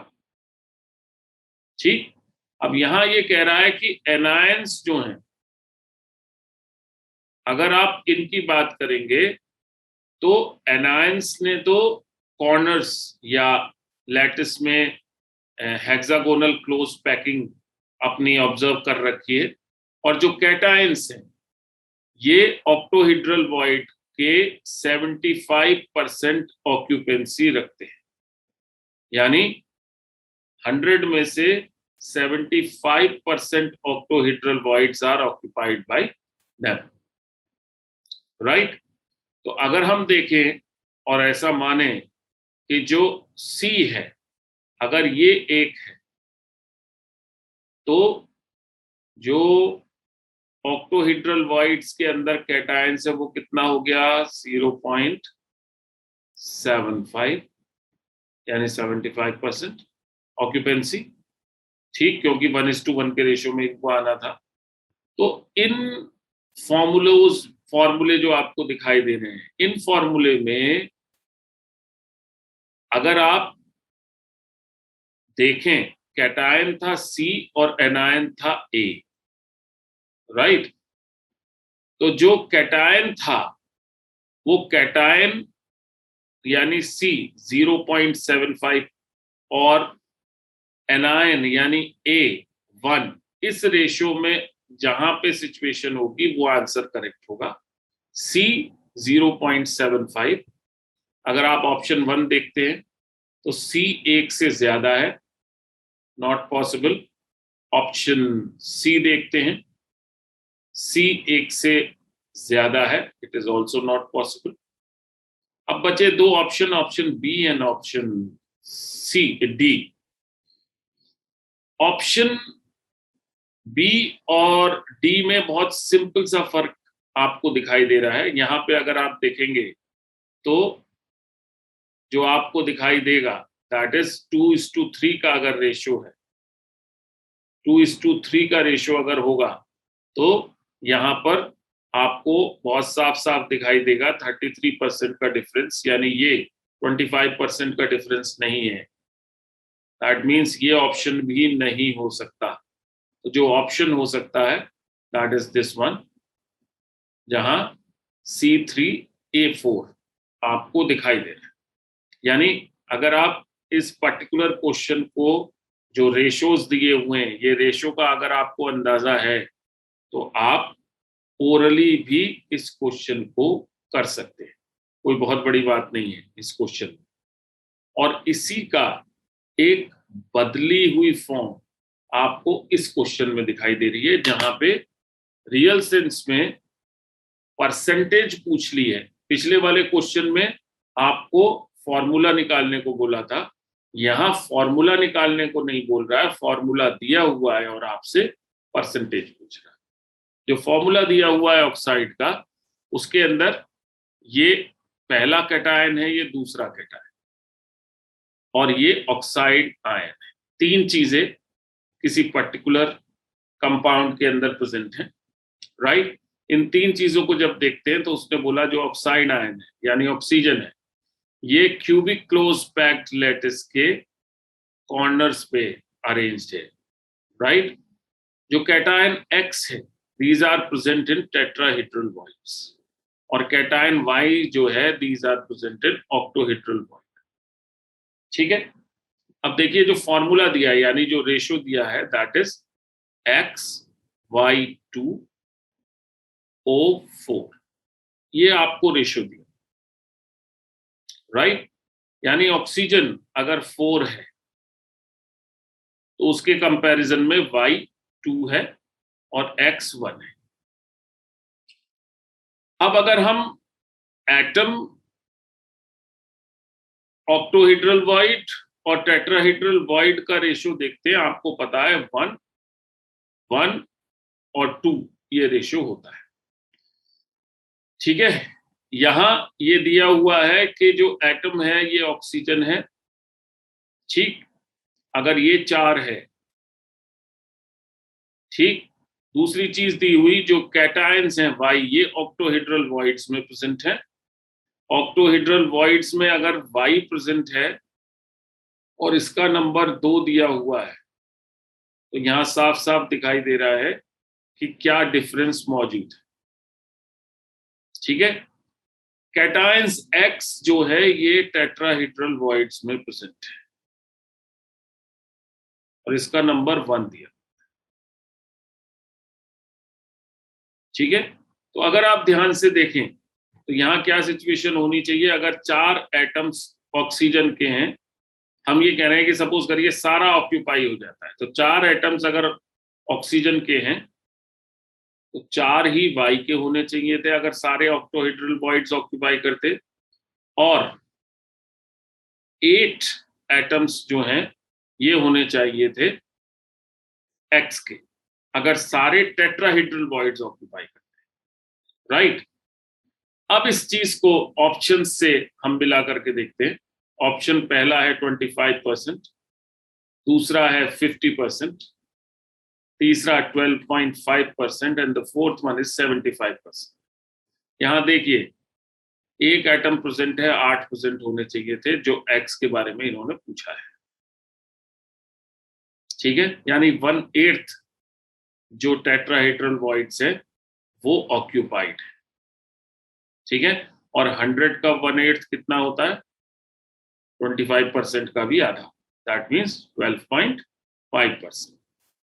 ठीक। अब यहां ये कह रहा है कि एनायंस जो हैं, अगर आप इनकी बात करेंगे तो एनायंस ने तो कॉर्नर्स या लैटिस में हेक्सागोनल क्लोज पैकिंग अपनी ऑब्जर्व कर रखी है, और जो कैटायंस हैं ये ऑक्टोहेड्रल वॉइड के 75% ऑक्यूपेंसी रखते हैं, यानी 100 में से 75% octahedral voids are occupied by them, right। तो अगर हम देखें और ऐसा माने कि जो C है अगर ये 1 है, तो जो ऑक्टोहेड्रल वॉइड्स के अंदर कैटायंस है वो कितना हो गया, 0.75, यानी 75% ऑक्यूपेंसी, ठीक, क्योंकि 1:1 के रेशियो में इनको आना था। तो इन फॉर्मूले जो आपको दिखाई दे रहे हैं, इन फॉर्मूले में अगर आप देखें कैटायन था C और एनायन था A, राइट। तो जो कैटायन था वो कैटायन यानी C 0.75 और एनायन यानी A 1, इस रेशियो में जहां पे सिचुएशन होगी वो आंसर करेक्ट होगा, C 0.75। अगर आप ऑप्शन 1 देखते हैं तो C 1 से ज्यादा है, नॉट पॉसिबल। ऑप्शन C देखते हैं, C 1 से ज्यादा है, it is also not possible. अब बचे 2 option, option B and option D। Option B और D में बहुत सिंपल सा फर्क आपको दिखाई दे रहा है। यहां पे अगर आप देखेंगे तो जो आपको दिखाई देगा दैट इज 2:3 का अगर रेशियो है, 2:3 का रेशियो अगर होगा तो यहाँ पर आपको बहुत साफ साफ दिखाई देगा 33% का डिफरेंस, यानी ये 25% का डिफरेंस नहीं है। दैट मीन्स ये ऑप्शन भी नहीं हो सकता। तो जो ऑप्शन हो सकता है दैट इज दिस वन, जहां C3A4 आपको दिखाई दे रहा है। यानी अगर आप इस पर्टिकुलर क्वेश्चन को जो रेशियोज दिए हुए हैं, ये रेशियो का अगर आपको अंदाजा है तो आप ओरली भी इस क्वेश्चन को कर सकते हैं, कोई बहुत बड़ी बात नहीं है इस क्वेश्चन में। और इसी का एक बदली हुई फॉर्म आपको इस क्वेश्चन में दिखाई दे रही है, जहां पे रियल सेंस में परसेंटेज पूछ ली है। पिछले वाले क्वेश्चन में आपको फॉर्मूला निकालने को बोला था, यहां फॉर्मूला निकालने को नहीं बोल रहा है, फॉर्मूला दिया हुआ है और आपसे परसेंटेज पूछ रहा है। जो फॉर्मूला दिया हुआ है ऑक्साइड का, उसके अंदर ये पहला कैटायन है, ये दूसरा कैटायन, और ये ऑक्साइड आयन है। 3 चीजें किसी पर्टिकुलर कंपाउंड के अंदर प्रेजेंट है, राइट। इन 3 चीजों को जब देखते हैं तो उसने बोला जो ऑक्साइड आयन है यानी ऑक्सीजन है, ये क्यूबिक क्लोज पैक्ड लैटिस के कॉर्नर्स पे अरेंज्ड है, राइट। जो कैटायन X है, these are present in tetrahedral voids, और कैटायन Y जो है these are presented octahedral bond. ठीक है, अब देखिए जो फॉर्मूला दिया है यानी जो रेशियो दिया है दैट इज XY2O4, ये आपको रेशियो दिया, राइट। यानी ऑक्सीजन अगर 4 है तो उसके कंपैरिजन में Y 2 है और X 1 है। अब अगर हम एटम, ऑक्टोहेड्रल वॉइड और टेट्राहेड्रल वॉइड का रेशियो देखते हैं, आपको पता है 1, 1 और 2 ये रेशियो होता है। ठीक है, यहां ये दिया हुआ है कि जो एटम है ये ऑक्सीजन है, ठीक, अगर ये 4 है, ठीक। दूसरी चीज दी हुई जो कैटायंस हैं Y, ये ऑक्टोहेड्रल वॉइड्स में प्रेजेंट है। ऑक्टोहेड्रल वॉइड्स में अगर Y प्रेजेंट है और इसका नंबर 2 दिया हुआ है तो यहां साफ साफ दिखाई दे रहा है कि क्या डिफरेंस मौजूद है। ठीक है, कैटायंस X जो है ये टेट्राहेड्रल वॉइड्स में प्रेजेंट है और इसका नंबर 1 दिया। ठीक है, तो अगर आप ध्यान से देखें तो यहाँ क्या सिचुएशन होनी चाहिए, अगर 4 एटम्स ऑक्सीजन के हैं, हम ये कह रहे हैं कि सपोज करिए सारा ऑक्यूपाई हो जाता है, तो 4 एटम्स अगर ऑक्सीजन के हैं तो 4 ही Y के होने चाहिए थे अगर सारे ऑक्टोहेड्रल वॉइड्स ऑक्यूपाई करते, और 8 एटम्स जो हैं ये होने चाहिए थे X के अगर सारे टेट्राहेड्रल वॉइड्स ऑक्यूपाई करते, राइट। अब इस चीज को ऑप्शन से हम मिला करके देखते हैं। ऑप्शन पहला है 25%, दूसरा है 50%, तीसरा 12.5% and the fourth one is 75%। यहां देखिए एक एटम प्रेजेंट है, 8% होने चाहिए थे जो X के बारे में इन्होंने पूछा है। ठीक है, यानी 1/8 जो टेट्राहेड्रल वॉइड्स है वो ऑक्यूपाइड है। ठीक है, और 100 का 1/8 कितना होता है, 25% का भी आधा, दैट मीन्स 12.5%।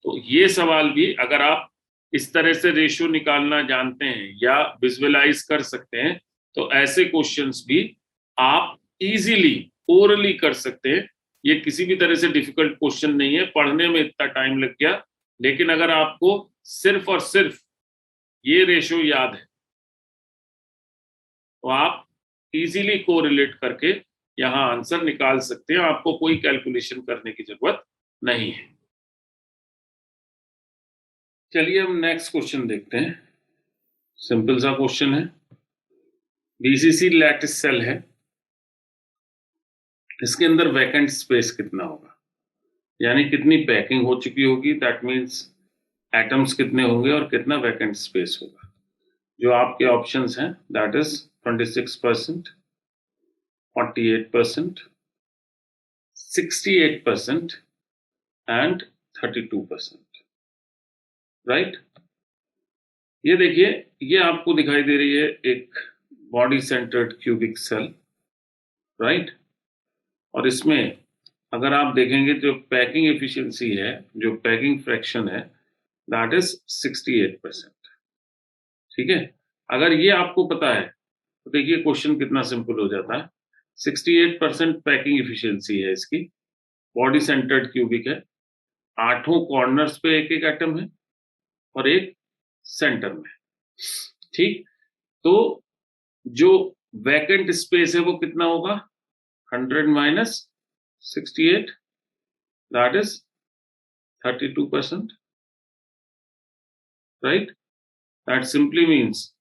तो ये सवाल भी अगर आप इस तरह से रेशियो निकालना जानते हैं या विजुअलाइज कर सकते हैं तो ऐसे क्वेश्चंस भी आप इजीली ओरली कर सकते हैं। ये किसी भी तरह से डिफिकल्ट क्वेश्चन नहीं है, पढ़ने में इतना टाइम लग गया, लेकिन अगर आपको सिर्फ और सिर्फ ये रेशियो याद है तो आप इजीली कोरिलेट करके यहां आंसर निकाल सकते हैं, आपको कोई कैलकुलेशन करने की जरूरत नहीं है। चलिए हम नेक्स्ट क्वेश्चन देखते हैं। सिंपल सा क्वेश्चन है, बीसीसी लैटिस सेल है, इसके अंदर वैकेंट स्पेस कितना होगा, यानी कितनी पैकिंग हो चुकी होगी, दैट मीन्स एटम्स कितने होंगे और कितना वैकेंट स्पेस होगा। जो आपके ऑप्शंस हैं दैट इज 26%, 48%, 68% एंड 32%, राइट। ये देखिए, ये आपको दिखाई दे रही है एक body centred cubic cell, right. और इसमें अगर आप देखेंगे जो पैकिंग एफिशिएंसी है, जो पैकिंग फ्रैक्शन है दैट इज 68%। ठीक है, अगर ये आपको पता है तो देखिए क्वेश्चन कितना सिंपल हो जाता है। 68% पैकिंग एफिशिएंसी है इसकी, बॉडी सेंटर्ड क्यूबिक है, 8 कॉर्नर्स पे एक एक एटम है और एक सेंटर में। ठीक, तो जो वैकेंट स्पेस है वो कितना होगा, 100 minus 68, that is 32%, right. That simply means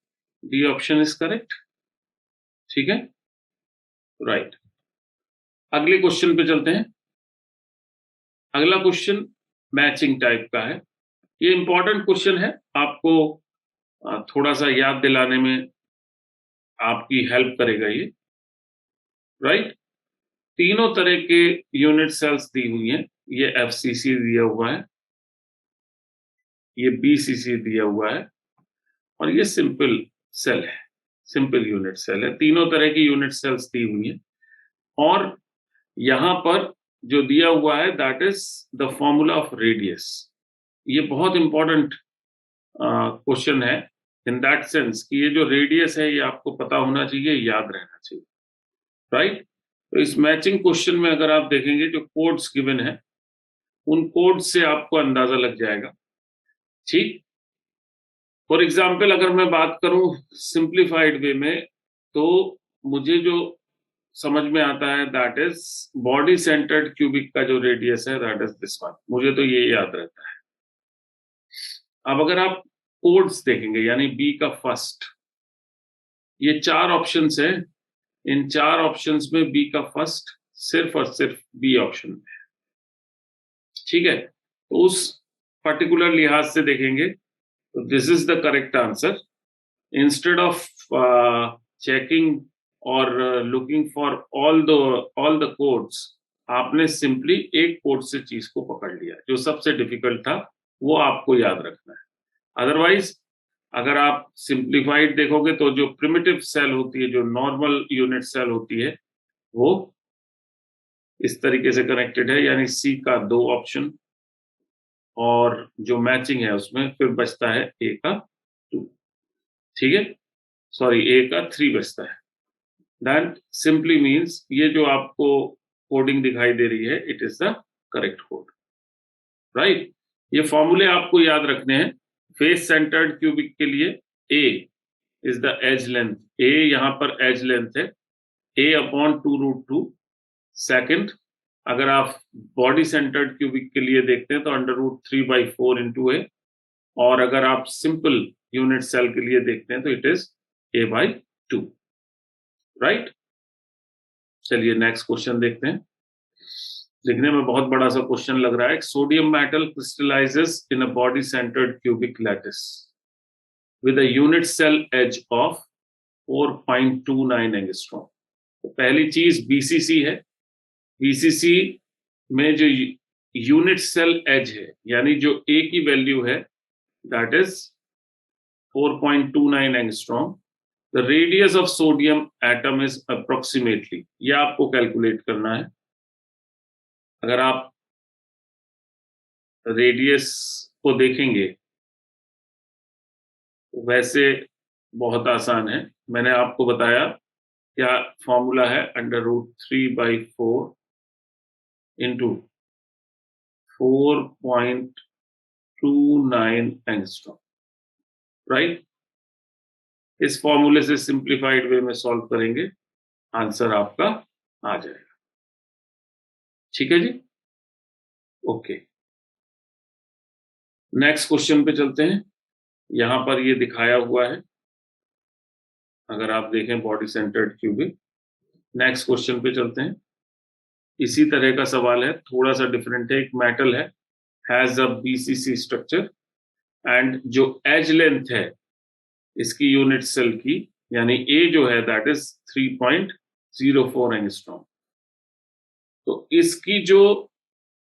D option is correct. ठीक है, राइट। अगले क्वेश्चन पे चलते हैं। अगला क्वेश्चन मैचिंग टाइप का है, ये इंपॉर्टेंट क्वेश्चन है, आपको थोड़ा सा याद दिलाने में आपकी हेल्प करेगा ये, राइट। तीनों तरह के यूनिट सेल्स दी हुई हैं, ये एफसीसी दिया हुआ है, ये बीसीसी दिया हुआ है और ये सिंपल सेल है, सिंपल यूनिट सेल है, तीनों तरह की यूनिट सेल्स दी हुई है। और यहां पर जो दिया हुआ है that is the formula of radius. ये बहुत इंपॉर्टेंट क्वेश्चन है इन दैट सेंस कि ये जो रेडियस है ये आपको पता होना चाहिए, याद रहना चाहिए, राइट। तो इस मैचिंग क्वेश्चन में अगर आप देखेंगे जो कोड्स गिवन है उन कोड्स से आपको अंदाजा लग जाएगा, ठीक। फॉर एग्जाम्पल अगर मैं बात करूं सिंप्लीफाइड वे में, तो मुझे जो समझ में आता है that is body centred cubic का जो रेडियस है दैट इज दिस वन, मुझे तो ये याद रहता है। अब अगर आप कोड्स देखेंगे यानी बी का फर्स्ट, ये 4 ऑप्शंस है, इन 4 ऑप्शंस में बी का फर्स्ट सिर्फ और सिर्फ बी ऑप्शन में है, ठीक है। तो उस पर्टिकुलर लिहाज से देखेंगे तो this is the correct answer. Instead of checking और looking for all the codes, आपने सिंपली एक कोड से चीज को पकड़ लिया, जो सबसे डिफिकल्ट था वो आपको याद रखना है। अदरवाइज अगर आप सिंप्लीफाइड देखोगे तो जो प्रिमिटिव सेल होती है, जो नॉर्मल यूनिट सेल होती है, वो इस तरीके से कनेक्टेड है, यानी सी का 2 ऑप्शन और जो मैचिंग है उसमें फिर बचता है ए का 2, ठीक है, सॉरी ए का 3 बचता है। दैट सिंपली मीन्स ये जो आपको कोडिंग दिखाई दे रही है it is the correct code, right. ये फॉर्मूले आपको याद रखने हैं। फेस सेंटर्ड क्यूबिक के लिए ए इज द एज लेंथ, ए यहां पर एज लेंथ है, ए अपॉन 2√2। सेकंड, अगर आप बॉडी सेंटर्ड क्यूबिक के लिए देखते हैं तो √3/4 इंटू ए, और अगर आप सिंपल यूनिट सेल के लिए देखते हैं तो इट इज a/2, राइट। चलिए नेक्स्ट क्वेश्चन देखते हैं। दिखने में बहुत बड़ा सा क्वेश्चन लग रहा है। Sodium metal crystallises in a body centred cubic lattice with a unit cell edge of 4.29 angstrom. तो पहली चीज बीसीसी है। बीसीसी में जो यूनिट सेल एज है यानी जो ए की वैल्यू है that is 4.29 angstrom. The radius of sodium atom is approximately, ये आपको कैलकुलेट करना है। अगर आप रेडियस को देखेंगे तो वैसे बहुत आसान है, मैंने आपको बताया क्या फॉर्मूला है, √3/4 इंटू 4.29 एंगस्ट्रॉम, राइट। इस फॉर्मूले से सिंप्लीफाइड वे में सॉल्व करेंगे, आंसर आपका आ जाएगा, ठीक है जी, ओके। नेक्स्ट क्वेश्चन पे चलते हैं। यहां पर ये दिखाया हुआ है, अगर आप देखें body centred cubic. Next question पे चलते हैं। इसी तरह का सवाल है, थोड़ा सा डिफरेंट है। एक मेटल है, has a BCC structure, and जो एज लेंथ है इसकी यूनिट सेल की यानी ए जो है दैट इज 3.04 एंगस्ट्रॉम। तो इसकी जो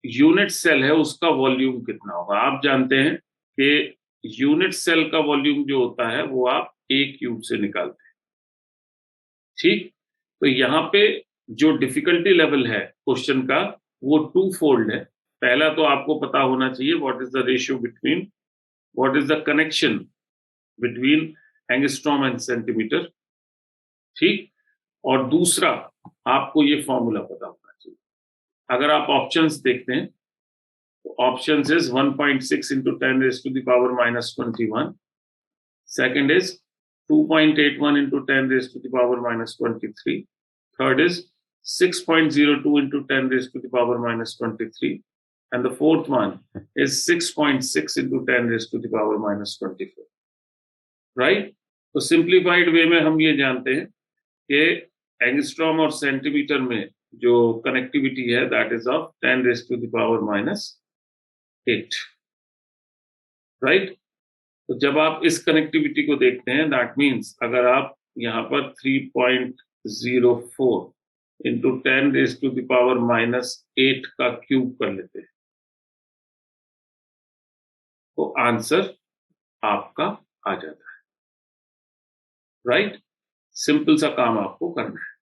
यूनिट सेल है उसका वॉल्यूम कितना होगा। आप जानते हैं कि यूनिट सेल का वॉल्यूम जो होता है वो आप ए क्यूब से निकालते हैं, ठीक। तो यहाँ पे जो डिफिकल्टी लेवल है क्वेश्चन का वो 2 फोल्ड है। पहला तो आपको पता होना चाहिए what is the ratio between, what is the connection between angstrom and centimetre, ठीक। और दूसरा आपको ये फॉर्मूला पता होना चाहिए। अगर आप ऑप्शंस देखते हैं तो options is 1.6 into 10⁻⁻21, second is 2.81 into 10⁻⁻23, third is 6.02 into 10⁻⁻23, and the fourth one is 6.6 into 10⁻⁻24, right। तो सिंप्लीफाइड वे में हम ये जानते हैं कि एंगस्ट्रॉम और सेंटीमीटर में जो कनेक्टिविटी है दैट इज ऑफ 10⁻⁸, राइट। तो जब आप इस कनेक्टिविटी को देखते हैं दैट मीन्स अगर आप यहाँ पर 3.04 इंटू 10⁻⁻8 का क्यूब कर लेते हैं तो आंसर आपका आ जाता है, राइट। सिंपल सा काम आपको करना है,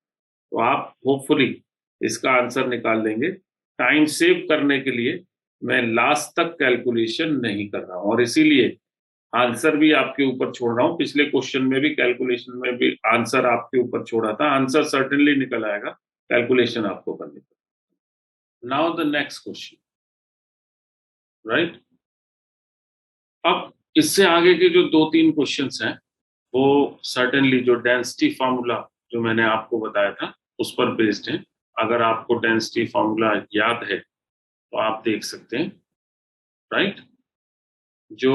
तो आप होपफुली इसका आंसर निकाल लेंगे। टाइम सेव करने के लिए मैं लास्ट तक कैलकुलेशन नहीं कर रहा हूं, और इसीलिए आंसर भी आपके ऊपर छोड़ रहा हूं। पिछले क्वेश्चन में भी, कैलकुलेशन में भी आंसर आपके ऊपर छोड़ा था। आंसर सर्टेनली निकल आएगा, कैलकुलेशन आपको करनी पड़ेगी। Now the next question, right. अब इससे आगे के जो 2-3 क्वेश्चंस हैं वो सर्टेनली जो डेंसिटी फार्मूला जो मैंने आपको बताया था उस पर बेस्ड है। अगर आपको डेंसिटी फार्मूला याद है तो आप देख सकते हैं, राइट। जो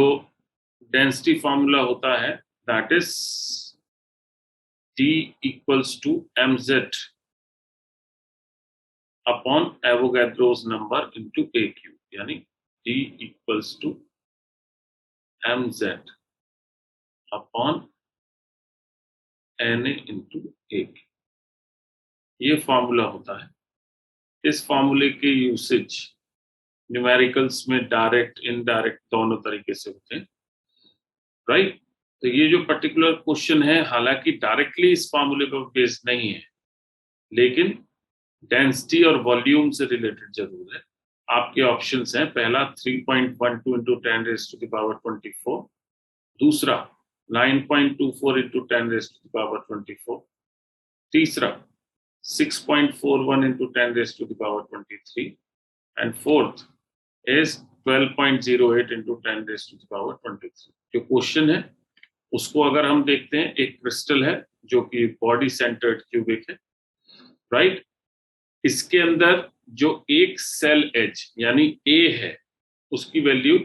डेंसिटी फार्मूला होता है that is D equals to mz upon Avogadro's number into a Q, यानी D equals to mz upon Na into a cube, ये फॉर्मूला होता है। इस फॉर्मूले के यूसेज न्यूमेरिकल्स में डायरेक्ट इनडायरेक्ट दोनों तरीके से होते हैं, राइट। तो ये जो पर्टिकुलर क्वेश्चन है हालांकि डायरेक्टली इस फॉर्मूले पर बेस्ड नहीं है, लेकिन डेंसिटी और वॉल्यूम से रिलेटेड जरूर है। आपके ऑप्शंस हैं, पहला 3.12 into 10 raise to the power 24, दूसरा 9.24 into 10 raise to the power 24, तीसरा 6.41 into 10 raise to the power 23, and fourth is 12.08 into 10 raised to the power 23। जो क्वेश्चन है उसको अगर हम देखते हैं, एक क्रिस्टल है जो कि बॉडी सेंटर्ड क्यूबिक है, राइट। इसके अंदर जो एक सेल एज यानी ए है उसकी वैल्यू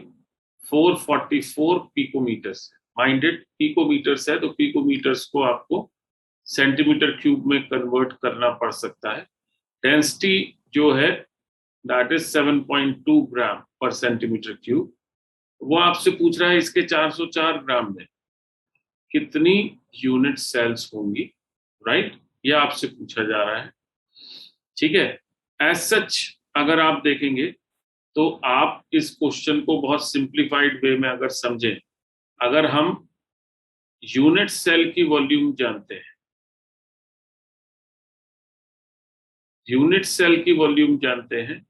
444 पिकोमीटर्स है। माइंडेड पिकोमीटर्स है तो पिकोमीटर्स को आपको सेंटीमीटर क्यूब में कन्वर्ट करना पड़ सकता है। डेंसिटी जो है that is 7.2 gram per centimetre cube. वो आपसे पूछ रहा है इसके 404 ग्राम में कितनी यूनिट सेल्स होंगी, राइट। ये आपसे पूछा जा रहा है, ठीक है। एज सच अगर आप देखेंगे तो आप इस क्वेश्चन को बहुत सिंप्लीफाइड वे में अगर समझें, अगर हम यूनिट सेल की वॉल्यूम जानते हैं, यूनिट सेल की वॉल्यूम जानते हैं,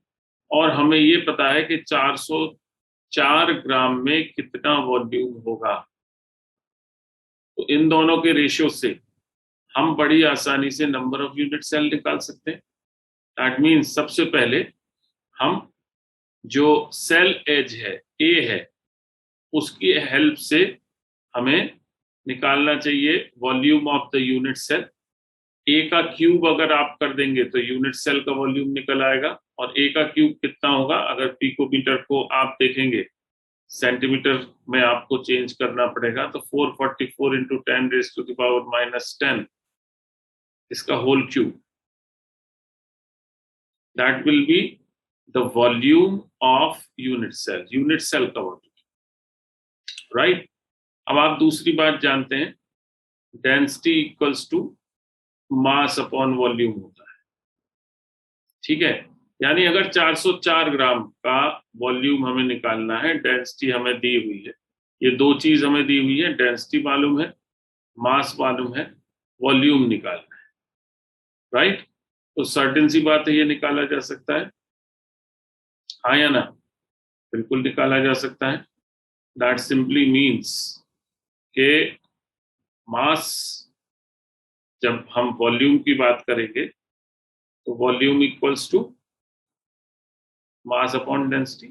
और हमें ये पता है कि 404 ग्राम में कितना वॉल्यूम होगा, तो इन दोनों के रेशियो से हम बड़ी आसानी से नंबर ऑफ यूनिट सेल निकाल सकते हैं। दैट मीन्स सबसे पहले हम जो सेल एज है ए है उसकी हेल्प से हमें निकालना चाहिए volume of the unit cell. A का क्यूब अगर आप कर देंगे तो यूनिट सेल का वॉल्यूम निकल आएगा, और ए का क्यूब कितना होगा, अगर पिकोमीटर को आप देखेंगे सेंटीमीटर में आपको चेंज करना पड़ेगा, तो 444 into 10 raise to the power -10 इसका whole cube, that will be the volume of unit cell, unit cell का वॉल्यूम, राइट। अब आप दूसरी बात जानते हैं, density equals to mass upon volume होता है, ठीक है। यानी अगर 404 ग्राम का वॉल्यूम हमें निकालना है, डेंसिटी हमें दी हुई है, ये दो चीज हमें दी हुई है, डेंसिटी मालूम है, मास मालूम है, वॉल्यूम निकालना है, राइट। तो सर्टेन सी बात है, ये निकाला जा सकता है, हाँ या ना, बिल्कुल निकाला जा सकता है। दैट सिंपली मीन्स के मास, जब हम वॉल्यूम की बात करेंगे तो volume equals to mass upon density,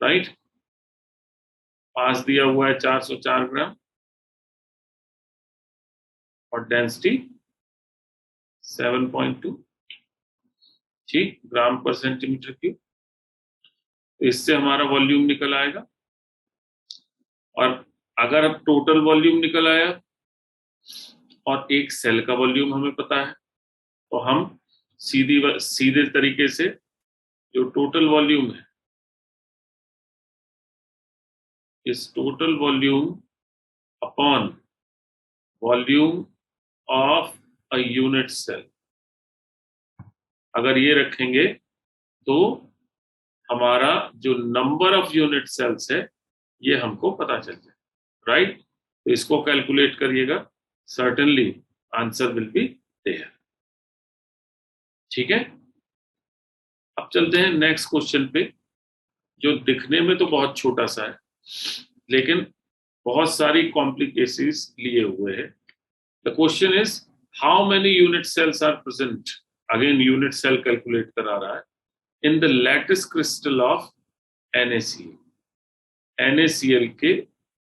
right. Mass दिया हुआ है 404 ग्राम और डेंसिटी 7.2, ठीक, ग्राम पर सेंटीमीटर क्यूब। तो इससे हमारा वॉल्यूम निकल आएगा, और अगर अब टोटल वॉल्यूम निकल आया और एक सेल का वॉल्यूम हमें पता है, तो हम सीधे तरीके से जो टोटल वॉल्यूम है, इस total volume upon volume of a unit cell अगर ये रखेंगे तो हमारा जो नंबर ऑफ यूनिट सेल्स है ये हमको पता चल जाए, राइट। तो इसको कैलकुलेट करिएगा, certainly answer will be there. ठीक है, अब चलते हैं नेक्स्ट क्वेश्चन पे, जो दिखने में तो बहुत छोटा सा है लेकिन बहुत सारी कॉम्प्लिकेशंस लिए हुए है। The question is how many unit cells are present, again unit cell calculate करा रहा है, in the lattice crystal of NaCl। NaCl के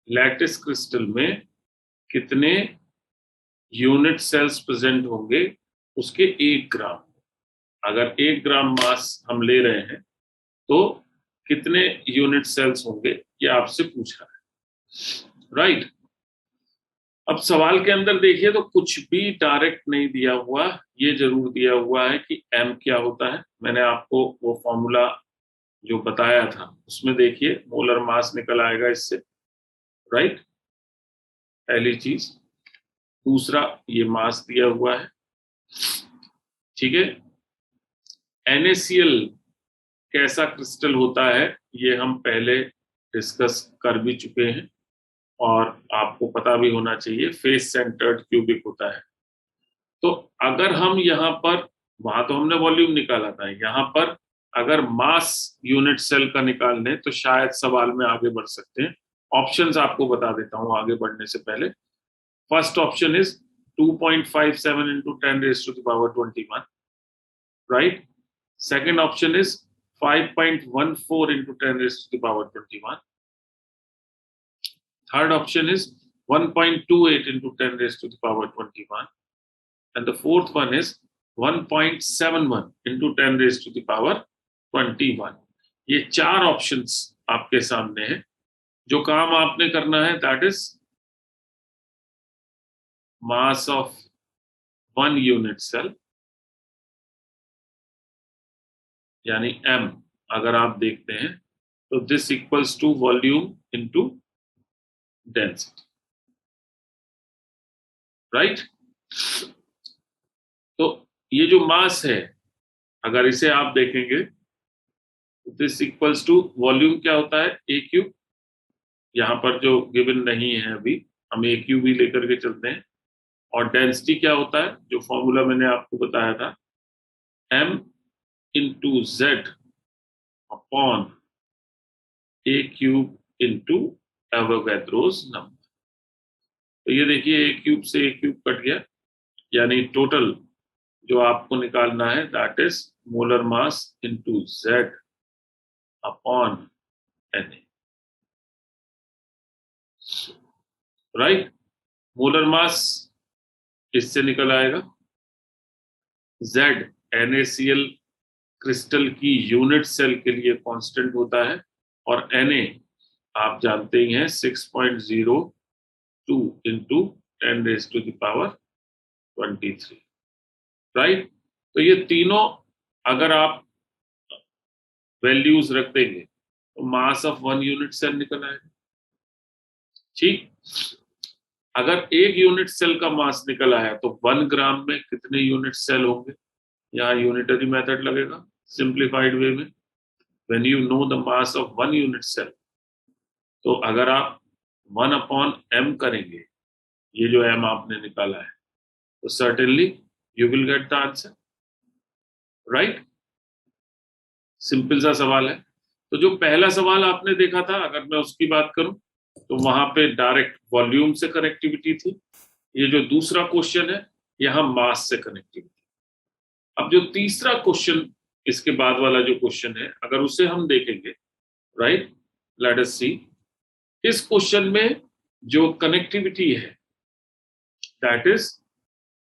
लैटिस क्रिस्टल में कितने यूनिट सेल्स प्रेजेंट होंगे उसके 1 ग्राम। अगर 1 ग्राम मास हम ले रहे हैं तो कितने यूनिट सेल्स होंगे, ये आपसे पूछ रहा है, राइट। अब सवाल के अंदर देखिए तो कुछ भी डायरेक्ट नहीं दिया हुआ, ये जरूर दिया हुआ है कि M क्या होता है। मैंने आपको वो फॉर्मूला जो बताया था उसमें देखिए मोलर मास निकल आएगा इससे, राइट, पहली चीज। दूसरा, ये मास दिया हुआ है, ठीक है। NaCl कैसा क्रिस्टल होता है ये हम पहले डिस्कस कर भी चुके हैं और आपको पता भी होना चाहिए, फेस सेंटर्ड क्यूबिक होता है। तो अगर हम यहाँ पर, वहां तो हमने वॉल्यूम निकाला था, यहाँ पर अगर मास यूनिट सेल का निकाल लें तो शायद सवाल में आगे बढ़ सकते हैं। ऑप्शंस आपको बता देता हूं आगे बढ़ने से पहले। First option is 2.57 into 10 raised to the power 21, right? Second option is 5.14 into 10 raised to the power 21. Third option is 1.28 into 10 raised to the power 21. And the fourth one is 1.71 into 10 raised to the power 21. ये 4 ऑप्शंस आपके सामने हैं। जो काम आपने करना है that is mass of 1 unit cell, यानी M अगर आप देखते हैं तो this equals to volume into density, right. तो ये जो मास है अगर इसे आप देखेंगे तो दिस इक्वल्स टू वॉल्यूम क्या होता है, A क्यूब। यहाँ पर जो गिवन नहीं है अभी, हम A क्यूब ही लेकर के चलते हैं। और डेंसिटी क्या होता है, जो फॉर्मूला मैंने आपको बताया था, M into Z upon A cube into Avogadro's number. तो ये देखिए A क्यूब से A क्यूब कट गया, यानी टोटल जो आपको निकालना है that is molar mass into Z upon Na, right. Molar mass इससे निकल आएगा, Z NaCl क्रिस्टल की यूनिट सेल के लिए कांस्टेंट होता है और Na आप जानते ही हैं 6.02 into 10 raised to the power 23, right. तो ये तीनों अगर आप वैल्यूज रख देंगे तो मास ऑफ 1 यूनिट सेल निकल आएगा, ठीक। अगर 1 यूनिट सेल का मास निकल आया तो 1 ग्राम में कितने यूनिट सेल होंगे, यहाँ यूनिटरी मेथड लगेगा सिंप्लीफाइड वे में। When you know the mass of 1 unit cell, तो अगर आप 1 अपॉन M करेंगे, ये जो M आपने निकाला है, तो certainly you will get the answer, right. Simple सा सवाल है। तो जो पहला सवाल आपने देखा था, अगर मैं उसकी बात करूं तो वहां पे डायरेक्ट वॉल्यूम से कनेक्टिविटी थी। ये जो दूसरा क्वेश्चन है यहां मास से कनेक्टिविटी। अब जो तीसरा क्वेश्चन, इसके बाद वाला जो क्वेश्चन है, अगर उसे हम देखेंगे, राइट, लेट अस सी। इस क्वेश्चन में जो कनेक्टिविटी है दैट इज,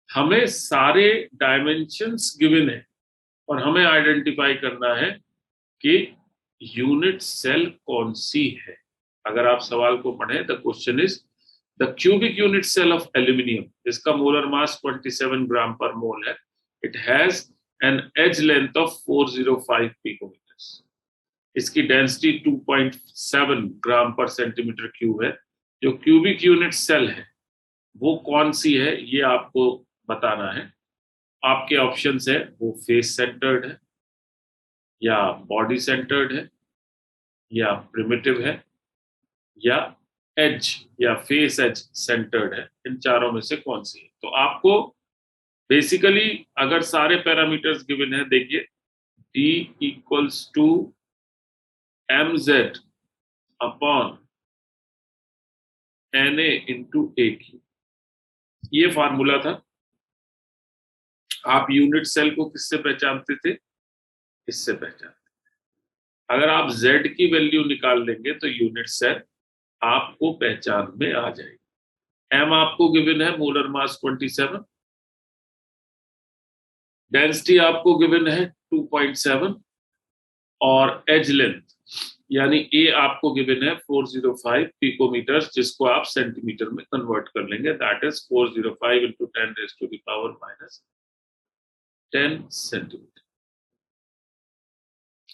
हमें सारे डायमेंशंस गिवन है और हमें आइडेंटिफाई करना है कि यूनिट सेल कौन सी है। अगर आप सवाल को पढ़ें, the question is the cubic unit cell of aluminium, जिसका molar mass 27 gram per mole है, it has an edge length of 405 picometres. इसकी density 2.7 gram per centimetre cube है। जो क्यूबिक यूनिट सेल है वो कौन सी है ये आपको बताना है। आपके ऑप्शंस है, वो फेस सेंटर्ड है, या बॉडी सेंटर्ड है, या प्रिमिटिव है, या एज या फेस एज सेंटर्ड है, इन चारों में से कौन सी है? तो आपको बेसिकली अगर सारे पैरामीटर्स गिवन है, देखिए d equals to mz upon na into a cube, ये फार्मूला था। आप यूनिट सेल को किससे पहचानते थे? इससे पहचानते। अगर आप z की वैल्यू निकाल लेंगे तो यूनिट सेल आपको पहचान में आ जाएगी। m आपको गिवन है मोलर मास 27, डेंसिटी आपको गिवन है 2.7 और एज लेंथ यानी ए आपको गिवन है 405 पिकोमीटर, जिसको आप सेंटीमीटर में कन्वर्ट कर लेंगे। That is 405 into 10 raise to the power minus 10 centimetre.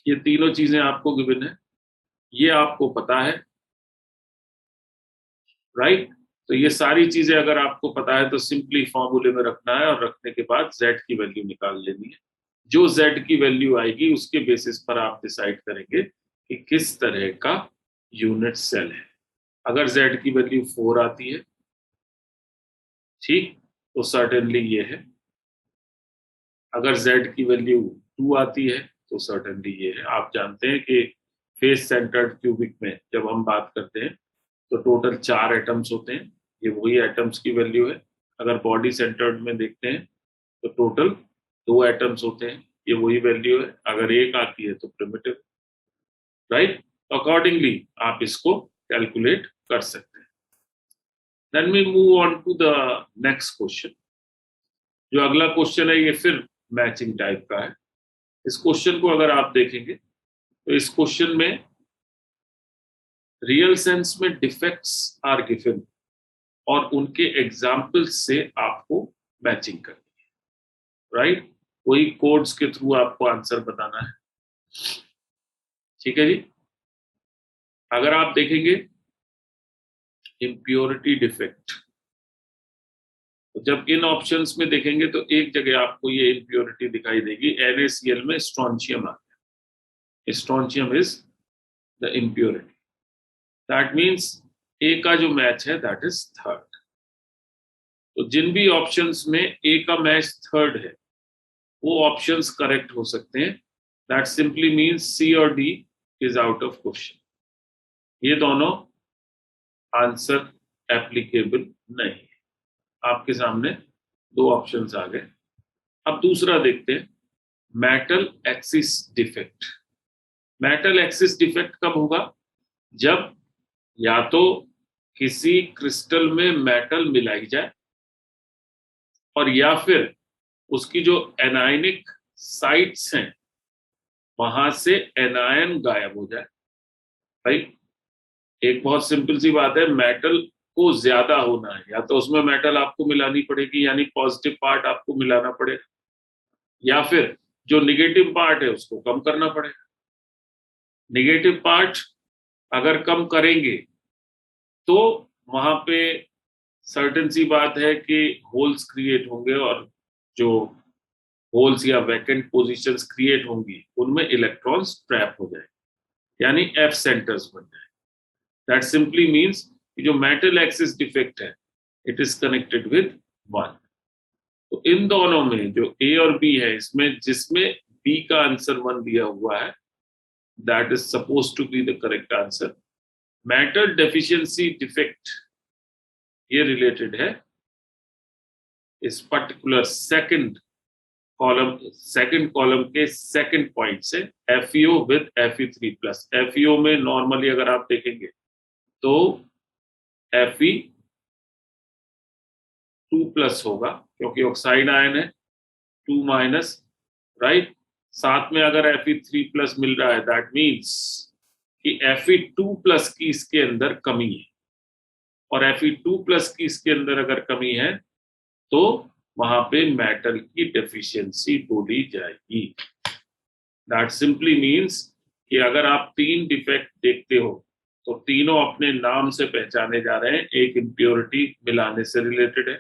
ये तीनों चीजें आपको गिवन है, ये आपको पता है, राइट? तो ये सारी चीजें अगर आपको पता है तो सिंपली फॉर्मूले में रखना है और रखने के बाद z की वैल्यू निकाल लेनी है। जो z की वैल्यू आएगी उसके बेसिस पर आप डिसाइड करेंगे कि किस तरह का यूनिट सेल है। अगर z की वैल्यू 4 आती है, ठीक, तो सर्टेनली ये है। अगर z की वैल्यू 2 आती है तो सर्टेनली ये है। आप जानते हैं कि फेस सेंटर्ड क्यूबिक में जब हम बात करते हैं तो टोटल 4 एटम्स होते हैं, ये वही एटम्स की वैल्यू है। अगर बॉडी सेंटर्ड में देखते हैं तो टोटल 2 एटम्स होते हैं, ये वही वैल्यू है। अगर एक आती है तो प्रिमिटिव, राइट? अकॉर्डिंगली आप इसको कैलकुलेट कर सकते हैं। Then we move on to the next question. जो अगला क्वेश्चन है ये फिर मैचिंग टाइप का है। इस क्वेश्चन को अगर आप देखेंगे तो इस क्वेश्चन में रियल सेंस में डिफेक्ट्स आर गिवन और उनके एग्जाम्पल्स से आपको मैचिंग करनी है, राइट? वही कोड्स के थ्रू आपको आंसर बताना है, ठीक है जी। अगर आप देखेंगे इम्प्योरिटी डिफेक्ट, तो जब इन ऑप्शंस में देखेंगे तो एक जगह आपको ये इम्प्योरिटी दिखाई देगी, NaCl में स्ट्रोंशियम आ गया। Strontium is the impurity. That means A का जो मैच है दैट इज थर्ड। तो जिन भी ऑप्शंस में ए का मैच थर्ड है वो ऑप्शंस करेक्ट हो सकते हैं। दैट सिंपली मीन्स सी और D is out of question. ये दोनों आंसर एप्लीकेबल नहीं है। आपके सामने 2 ऑप्शंस आ गए। अब दूसरा देखते हैं, metal axis defect. Metal axis defect कब होगा? जब या तो किसी क्रिस्टल में मेटल मिलाई जाए और या फिर उसकी जो एनायनिक साइट्स हैं वहां से एनायन गायब हो जाए। भाई एक बहुत सिंपल सी बात है, मेटल को ज्यादा होना है या तो उसमें मेटल आपको मिलानी पड़ेगी, यानी पॉजिटिव पार्ट आपको मिलाना पड़ेगा, या फिर जो निगेटिव पार्ट है उसको कम करना पड़ेगा। निगेटिव पार्ट अगर कम करेंगे तो वहां पे सर्टेन सी बात है कि होल्स क्रिएट होंगे और जो होल्स या वैकेंट पोजीशंस क्रिएट होंगी उनमें इलेक्ट्रॉन्स ट्रैप हो जाए, यानी एफ सेंटर्स बन जाए। दैट सिंपली मीन्स जो मेटल एक्सिस डिफेक्ट है इट इज कनेक्टेड विद 1। तो इन दोनों में जो ए और बी है, इसमें जिसमें बी का आंसर 1 दिया हुआ है that is suppose to be the correct answer. Metal deficiency defect ये रिलेटेड है इस पर्टिकुलर सेकंड कॉलम के सेकंड पॉइंट से, FeO विद Fe3+। FeO में नॉर्मली अगर आप देखेंगे तो Fe2+ होगा क्योंकि ऑक्साइड आयन है, 2-, राइट? साथ में अगर Fe3+ मिल रहा है दैट मीन्स कि Fe2+ की इसके अंदर कमी है, और Fe2+ की इसके अंदर अगर कमी है तो वहां पे मेटल की डेफिशिएंसी बोली जाएगी। दैट सिंपली मीन्स कि अगर आप 3 डिफेक्ट देखते हो तो तीनों अपने नाम से पहचाने जा रहे हैं। एक इम्प्योरिटी मिलाने से रिलेटेड है,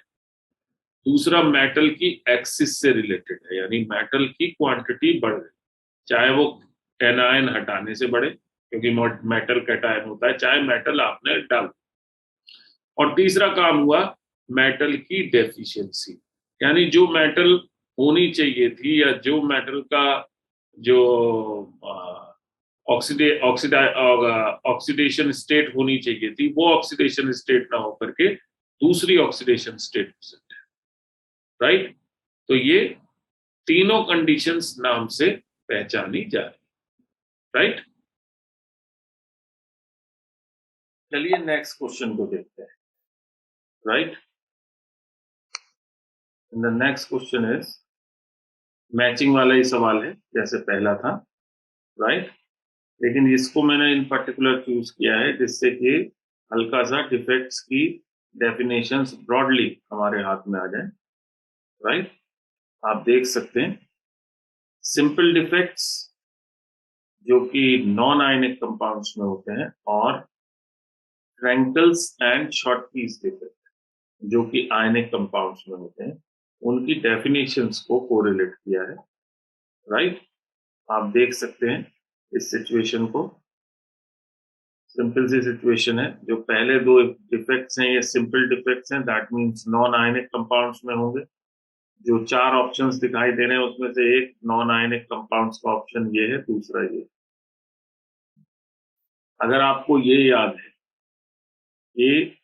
दूसरा मेटल की एक्सिस से रिलेटेड है, यानी मेटल की क्वांटिटी बढ़ गई, चाहे वो एनायन हटाने से बढ़े क्योंकि मेटल कैटायन होता है, चाहे मेटल आपने डाल। और तीसरा काम हुआ मेटल की डेफिशिएंसी, यानी जो मेटल होनी चाहिए थी या जो मेटल का जो ऑक्सीडेशन स्टेट होनी चाहिए थी वो ऑक्सीडेशन स्टेट ना होकर के दूसरी ऑक्सीडेशन स्टेट हो सकती है, राइट। तो ये तीनों कंडीशंस नाम से पहचानी जा रही, राइट। चलिए नेक्स्ट क्वेश्चन को देखते हैं, right. The next question is matching वाला ही सवाल है जैसे पहला था, राइट। लेकिन इसको मैंने इन पर्टिकुलर चूज किया है जिससे कि हल्का सा डिफेक्ट्स की डेफिनेशंस ब्रॉडली हमारे हाथ में आ जाए, राइट। आप देख सकते हैं सिंपल डिफेक्ट्स जो कि नॉन आयनिक कंपाउंड्स में होते हैं और फ्रैंकल्स एंड शॉर्टकीज डिफेक्ट जो कि आयनिक कंपाउंड्स में होते हैं, उनकी डेफिनेशंस को कोरिलेट किया है, राइट। आप देख सकते हैं इस सिचुएशन को, सिंपल सी सिचुएशन है। जो पहले दो डिफेक्ट्स हैं ये सिंपल डिफेक्ट्स हैं, that means non ionic compounds में होंगे। जो चार ऑप्शंस दिखाई दे रहे हैं उसमें से एक नॉन आयनिक कंपाउंड्स का ऑप्शन ये है, दूसरा ये। अगर आपको ये याद है कि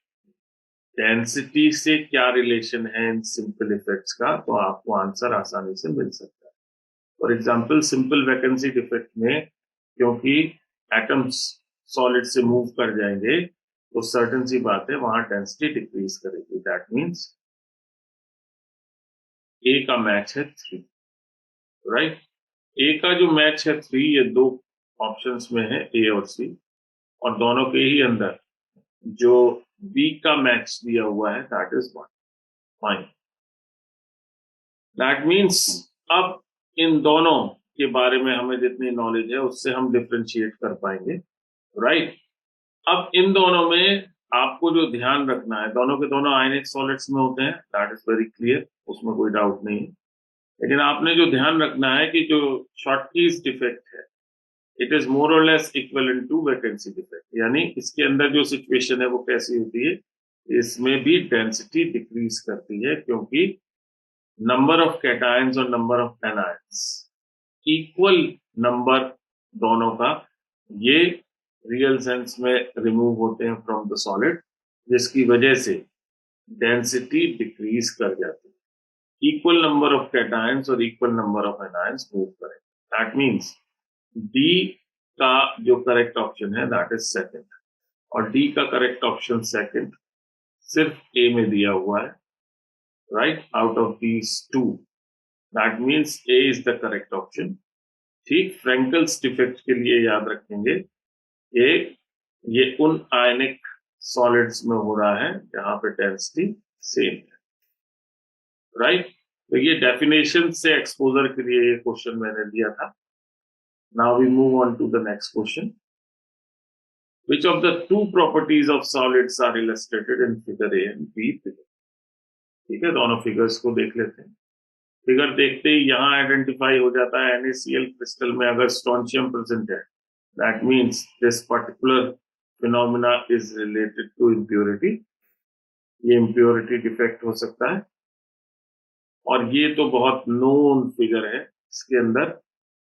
डेंसिटी से क्या रिलेशन है इन सिंपल इफेक्ट्स का, तो आपको आंसर आसानी से मिल सकता है। For example simple vacancy defect में क्योंकि एटम्स सॉलिड से मूव कर जाएंगे तो सर्टेन सी बात है वहां डेंसिटी डिक्रीज करेगी, दैट मींस ए का मैच है 3, राइट। ए का जो मैच है 3 ये दो ऑप्शंस में है ए और सी, और दोनों के ही अंदर जो बी का मैच दिया हुआ है that is 1, fine. That means अब इन दोनों के बारे में हमें जितनी नॉलेज है उससे हम डिफ्रेंशिएट कर पाएंगे, राइट। अब इन दोनों में आपको जो ध्यान रखना है, दोनों के दोनों आयनिक सॉलिड्स में होते हैं, दैट इज वेरी क्लियर, उसमें कोई डाउट नहीं है। लेकिन आपने जो ध्यान रखना है कि जो शॉर्टकीज डिफेक्ट है it is more or less equivalent to vacancy defect, यानी इसके अंदर जो सिचुएशन है वो कैसी होती है, इसमें भी डेंसिटी डिक्रीज करती है क्योंकि नंबर ऑफ कैटायंस और number of anions equal number दोनों का ये रियल सेंस में रिमूव होते हैं फ्रॉम द सॉलिड, जिसकी वजह से डेंसिटी डिक्रीज कर जाती है। इक्वल नंबर ऑफ कैटायंस और equal number of anions move करें, दैट मींस डी का जो करेक्ट ऑप्शन है दैट इज सेकंड, और डी का करेक्ट ऑप्शन सेकंड सिर्फ ए में दिया हुआ है, right, out of these two, that means A is the correct option. ठीक, फ्रैंकल्स डिफेक्ट के लिए याद रखेंगे ये उन आयनिक सॉलिड्स में हो रहा है जहां पे डेंसिटी सेम है, राइट। तो ये डेफिनेशन से एक्सपोजर के लिए ये क्वेश्चन मैंने दिया था। Now we move on to the next question. Which of the two properties of solids are illustrated in figure A and B figure? ठीक है, दोनों फिगर्स को देख लेते हैं। फिगर देखते ही यहाँ आइडेंटिफाई हो जाता है NaCl क्रिस्टल में अगर स्ट्रोंशियम प्रेजेंट है, that means this particular phenomena is related to impurity. ये इम्प्योरिटी डिफेक्ट हो सकता है, और ये तो बहुत नोन फिगर है। इसके अंदर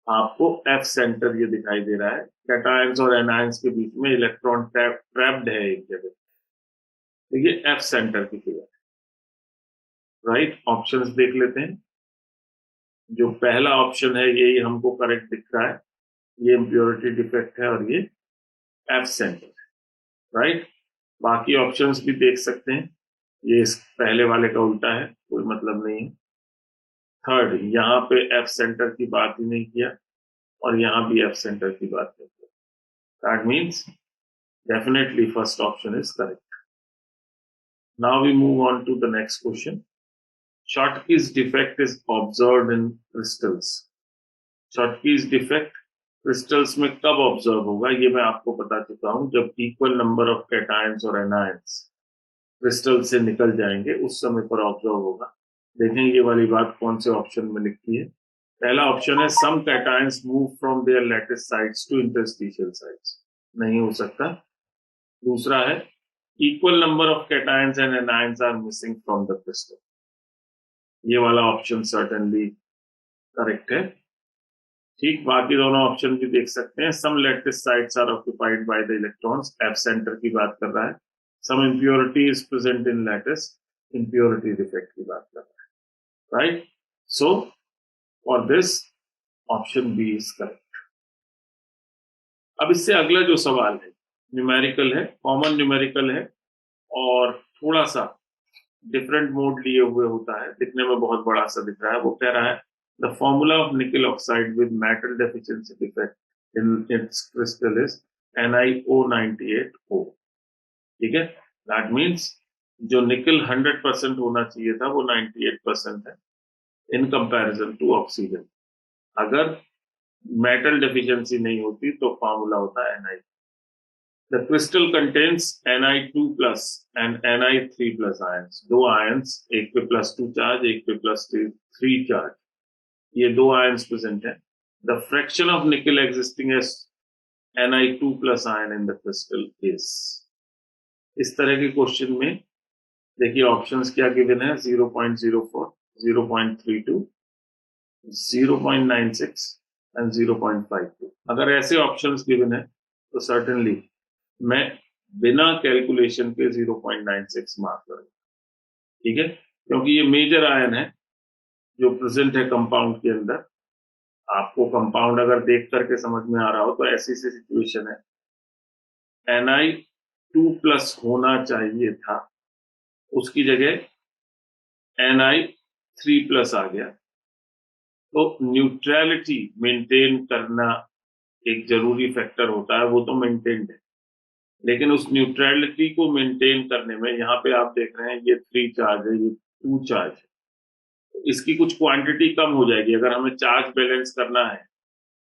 आपको एफ सेंटर ये दिखाई दे रहा है, कैटायंस और एनायंस के बीच में इलेक्ट्रॉन ट्रैप्ड है एक जगह, तो ये एफ सेंटर की फिगर है, राइट। ऑप्शंस देख लेते हैं। जो पहला ऑप्शन है यही हमको करेक्ट दिख रहा है, ये इम्प्योरिटी डिफेक्ट है और ये एफ सेंटर है, राइट। बाकी ऑप्शंस भी देख सकते हैं, ये इस पहले वाले का उल्टा है, कोई मतलब नहीं है। थर्ड, यहाँ पे एफ सेंटर की बात ही नहीं किया और यहाँ भी एफ सेंटर की बात नहीं किया, that means definitely first option is correct. Now we move on to the next question. Schottky's defect is observed in crystals. Schottky's defect crystals में कब ऑब्जर्व होगा ये मैं आपको बता चुका हूं, जब इक्वल नंबर ऑफ कैटायंस और एनायंस क्रिस्टल से निकल जाएंगे उस समय पर ऑब्जर्व होगा। देखें ये वाली बात कौन से ऑप्शन में लिखी है। पहला ऑप्शन है some cations move from their lattice sides to interstitial sides, नहीं हो सकता। दूसरा है equal number of cations and anions are missing from the crystal. ये वाला ऑप्शन सर्टेनली करेक्ट है। ठीक, बाकी दोनों ऑप्शन भी देख सकते हैं। Some lattice sites are occupied by the electrons, F centre की बात कर रहा है। Some impurity is present in lattice, impurity defect की बात कर रहा है, right. So for this option B is correct. अब इससे अगला जो सवाल है न्यूमेरिकल है, कॉमन न्यूमेरिकल है और थोड़ा सा डिफरेंट मोड लिए हुए होता है, दिखने में बहुत बड़ा सा दिख रहा है। वो कह रहा है द फॉर्मूला ऑफ निकल oxide with metal deficiency defect in its crystal is NiO98O। ठीक है, दैट मीन्स जो निकल 100% होना चाहिए था वो 98% है इन कंपैरिजन टू ऑक्सीजन। अगर मेटल डेफिशिएंसी नहीं होती तो फॉर्मूला होता है Ni। The crystal contains Ni2 plus and Ni3 plus ions। दो आयंस, एक पे +2 चार्ज, एक पे +3 चार्ज, ये दो आयंस प्रेजेंट है। The fraction of nickel existing as Ni2 plus ion in the crystal is। इस तरह के क्वेश्चन में देखिए ऑप्शंस क्या गिवन है, 0.04, 0.32, 0.96 एंड 0.52। अगर ऐसे ऑप्शंस गिवन है तो सर्टेनली मैं बिना कैलकुलेशन के 0.96 मार्क करूंगा। ठीक है, क्योंकि ये मेजर आयन है जो प्रेजेंट है कंपाउंड के अंदर। आपको कंपाउंड अगर देख करके समझ में आ रहा हो तो ऐसी सी सिचुएशन है, Ni2+ होना चाहिए था, उसकी जगह Ni3+ आ गया। तो न्यूट्रलिटी मेंटेन करना एक जरूरी फैक्टर होता है, वो तो मेंटेन्ड है, लेकिन उस न्यूट्रलिटी को मेंटेन करने में यहाँ पे आप देख रहे हैं ये 3 चार्ज है, ये 2 चार्ज है, तो इसकी कुछ क्वांटिटी कम हो जाएगी। अगर हमें चार्ज बैलेंस करना है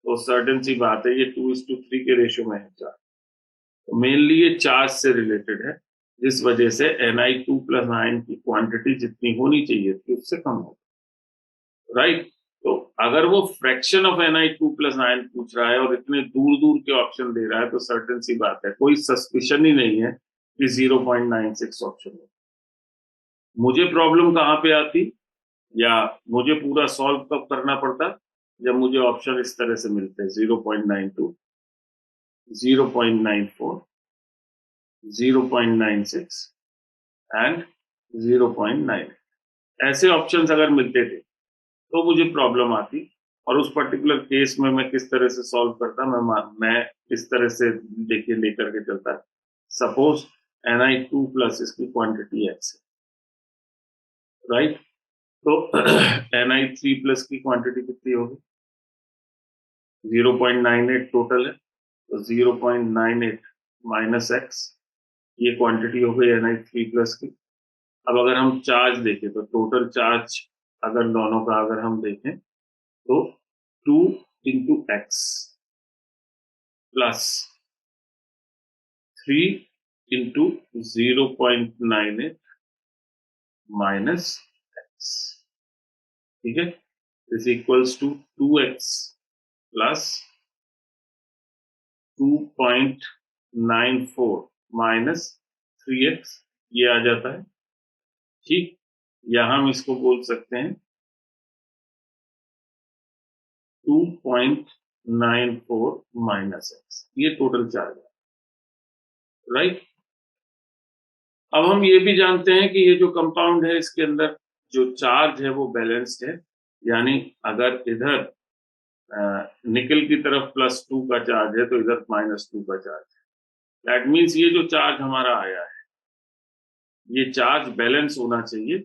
तो सर्टेन सी बात है ये 2:3 के रेशियो में है चार्ज, तो मेनली ये चार्ज से रिलेटेड है, जिस वजह से Ni2+ आयन की क्वांटिटी जितनी होनी चाहिए थी उससे कम हो, राइट। तो अगर वो फ्रैक्शन ऑफ Ni2+ आयन पूछ रहा है और इतने दूर दूर के ऑप्शन दे रहा है तो सर्टेन सी बात है, कोई सस्पिशन ही नहीं है कि 0.96 ऑप्शन है। मुझे प्रॉब्लम कहाँ पे आती या मुझे पूरा सॉल्व कब करना पड़ता, जब मुझे ऑप्शन इस तरह से मिलते हैं 0.92, 0.94, 0.96 एंड 0.9। ऐसे ऑप्शंस अगर मिलते थे तो मुझे प्रॉब्लम आती, और उस पर्टिकुलर केस में मैं किस तरह से सॉल्व करता, मैं इस तरह से देखिए लेकर के चलता। सपोज Ni2+ इसकी क्वांटिटी x है, राइट। तो Ni3+ की क्वांटिटी कितनी होगी, 0.98 टोटल है, तो 0.98 माइनस x, ये क्वांटिटी हो गई Ni3+ की। अब अगर हम चार्ज देखें तो टोटल चार्ज अगर दोनों का अगर हम देखें तो 2 into x plus 3 into 0.98 minus x, ठीक है, is equals to 2x plus 2.94 minus 3x, ये आ जाता है। ठीक, या हम इसको बोल सकते हैं 2.94 माइनस x, ये टोटल चार्ज है, राइट। अब हम ये भी जानते हैं कि ये जो कंपाउंड है इसके अंदर जो चार्ज है वो बैलेंस्ड है, यानी अगर इधर निकल की तरफ +2 का चार्ज है तो इधर -2 का चार्ज है। दैट मीन्स ये जो चार्ज हमारा आया है ये चार्ज बैलेंस होना चाहिए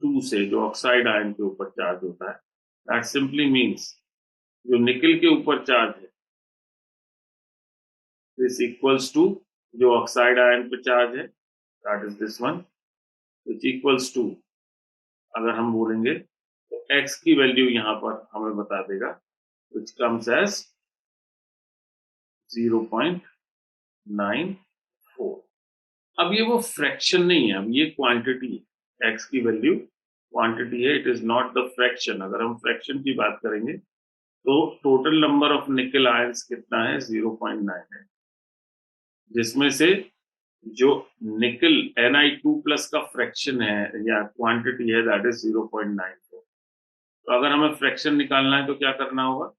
2 से, जो ऑक्साइड आयन के ऊपर चार्ज होता है। दैट सिंपली मीन्स जो निकल के ऊपर चार्ज है दिस इक्वल्स टू जो ऑक्साइड आयन पे चार्ज है, that is this one, which equals to, अगर हम बोलेंगे तो x की वैल्यू यहां पर हमें बता देगा, विच कम्स एज 0.94। अब ये वो फ्रैक्शन नहीं है, अब ये क्वांटिटी है, x की वैल्यू क्वांटिटी है, it is not the fraction. अगर हम फ्रैक्शन की बात करेंगे तो टोटल नंबर ऑफ निकल आयंस कितना है, 0.9 है, जिसमें से जो निकल Ni2+ का फ्रैक्शन है या क्वांटिटी है दैट इज 0.94। तो अगर हमें फ्रैक्शन निकालना है तो क्या करना होगा,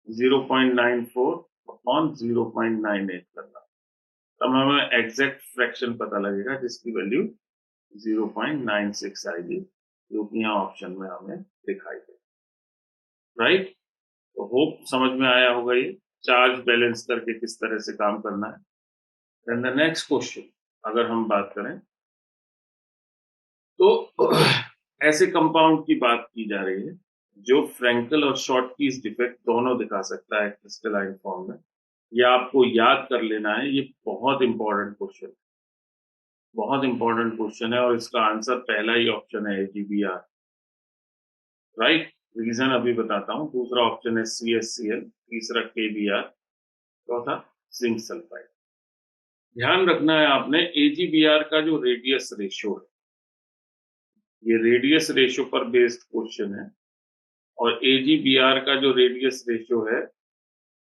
0.94 अपॉन 0.98 करना, तब हमें एग्जैक्ट फ्रैक्शन पता लगेगा जिसकी वैल्यू 0.96 आएगी, जो कि यहाँ ऑप्शन में हमें दिखाई दे। राइट, तो होप समझ में आया होगा ये चार्ज बैलेंस करके किस तरह से काम करना है। देन द नेक्स्ट क्वेश्चन अगर हम बात करें तो ऐसे कंपाउंड की बात की जा रही है जो फ्रैंकल और शॉर्टकीज डिफेक्ट दोनों दिखा सकता है क्रिस्टलाइन फॉर्म में। ये आपको याद कर लेना है, ये बहुत इंपॉर्टेंट क्वेश्चन, बहुत इंपॉर्टेंट क्वेश्चन है, और इसका आंसर पहला ही ऑप्शन है AgBr। राइट, रीजन अभी बताता हूँ। दूसरा ऑप्शन है CSCl, तीसरा KBr, चौथा जिंक सल्फाइड। ध्यान रखना है आपने AgBr का जो रेडियस रेशियो है, ये रेडियस रेशियो पर बेस्ड क्वेश्चन है, और AgBr का जो रेडियस रेशियो है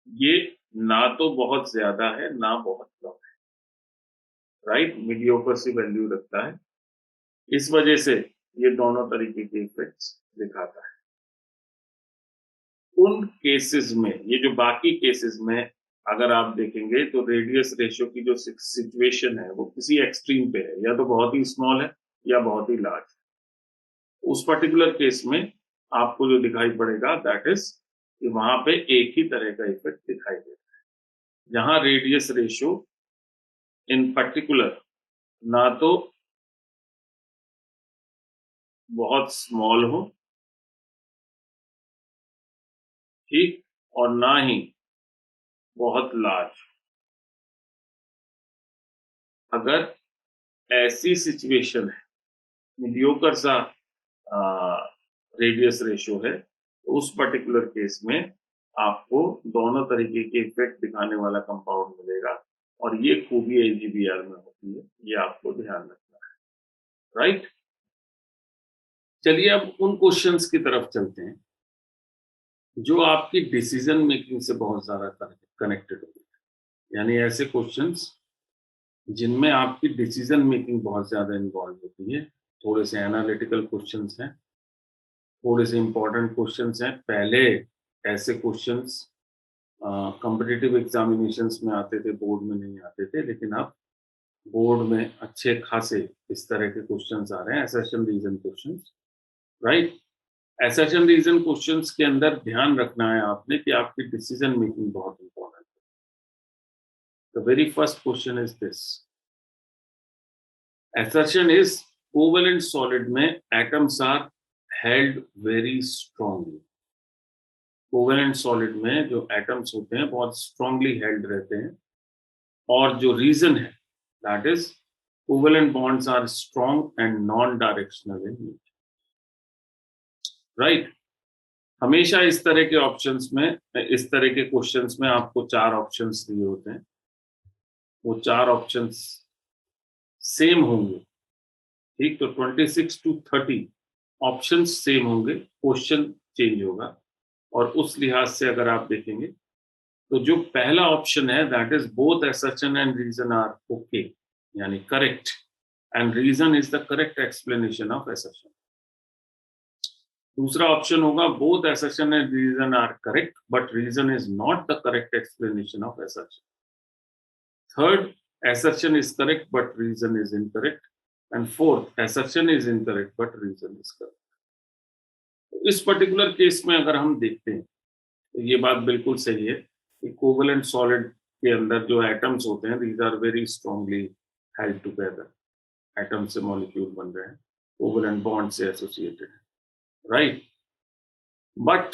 ये ना तो बहुत ज्यादा है ना बहुत कम है। राइट, मीडियोकर सी वैल्यू रखता है, इस वजह से ये दोनों तरीके के इफेक्ट्स दिखाता है। उन केसेस में, ये जो बाकी केसेस में अगर आप देखेंगे तो रेडियस रेशियो की जो सिचुएशन है वो किसी एक्सट्रीम पे है, या तो बहुत ही स्मॉल है या बहुत ही लार्ज। उस पर्टिकुलर केस में आपको जो दिखाई पड़ेगा दैट इज कि वहां पे एक ही तरह का इफेक्ट दिखाई देगा, जहां रेडियस रेशियो इन पर्टिकुलर ना तो बहुत स्मॉल हो, ठीक, और ना ही बहुत लार्ज। अगर ऐसी सिचुएशन है, मीडियोकर सा रेडियस रेशियो है, तो उस पर्टिकुलर केस में आपको दोनों तरीके के इफेक्ट दिखाने वाला कंपाउंड मिलेगा, और ये खूबी AgBr में होती है, ये आपको ध्यान रखना है। राइट, चलिए अब उन क्वेश्चंस की तरफ चलते हैं जो आपकी डिसीजन मेकिंग से बहुत ज्यादा कनेक्टेड होते हैं, यानी ऐसे क्वेश्चंस जिनमें आपकी डिसीजन मेकिंग बहुत ज्यादा इन्वॉल्व होती है। थोड़े से एनालिटिकल क्वेश्चंस हैं, थोड़े से इंपॉर्टेंट क्वेश्चंस हैं। पहले ऐसे क्वेश्चंस कॉम्पिटिटिव एग्जामिनेशंस में आते थे, बोर्ड में नहीं आते थे, लेकिन अब बोर्ड में अच्छे खासे इस तरह के क्वेश्चंस आ रहे हैं, assertion reason questions. Right, assertion reason questions के अंदर ध्यान रखना है आपने कि आपकी डिसीजन मेकिंग बहुत इंपॉर्टेंट है। The very first question is this, assertion is covalent solid में atoms are held very strongly। Covalent solid में जो एटम्स होते हैं बहुत स्ट्रांगली हेल्ड रहते हैं, और जो रीजन है that is covalent bonds are strong and non directional in nature. Right, हमेशा इस तरह के ऑप्शंस में, इस तरह के क्वेश्चंस में आपको चार ऑप्शंस दिए होते हैं, वो चार ऑप्शंस सेम होंगे, ठीक। तो 26 to 30 ऑप्शन सेम होंगे, क्वेश्चन चेंज होगा। और उस लिहाज से अगर आप देखेंगे तो जो पहला ऑप्शन है that is both assertion and reason are okay, यानी correct, and reason is the correct explanation of assertion. दूसरा ऑप्शन होगा both assertion and reason are correct but reason is not the correct explanation of assertion. Third, assertion is correct but reason is incorrect, and fourth, assertion is incorrect but reason is correct। इस पर्टिकुलर केस में अगर हम देखते हैं तो ये बात बिल्कुल सही है कि कोवेलेंट सॉलिड के अंदर जो एटम्स होते हैं these are very strongly held together, atom से मॉलिक्यूल बन रहे हैं, कोवेलेंट बॉन्ड से एसोसिएटेड है। राइट, बट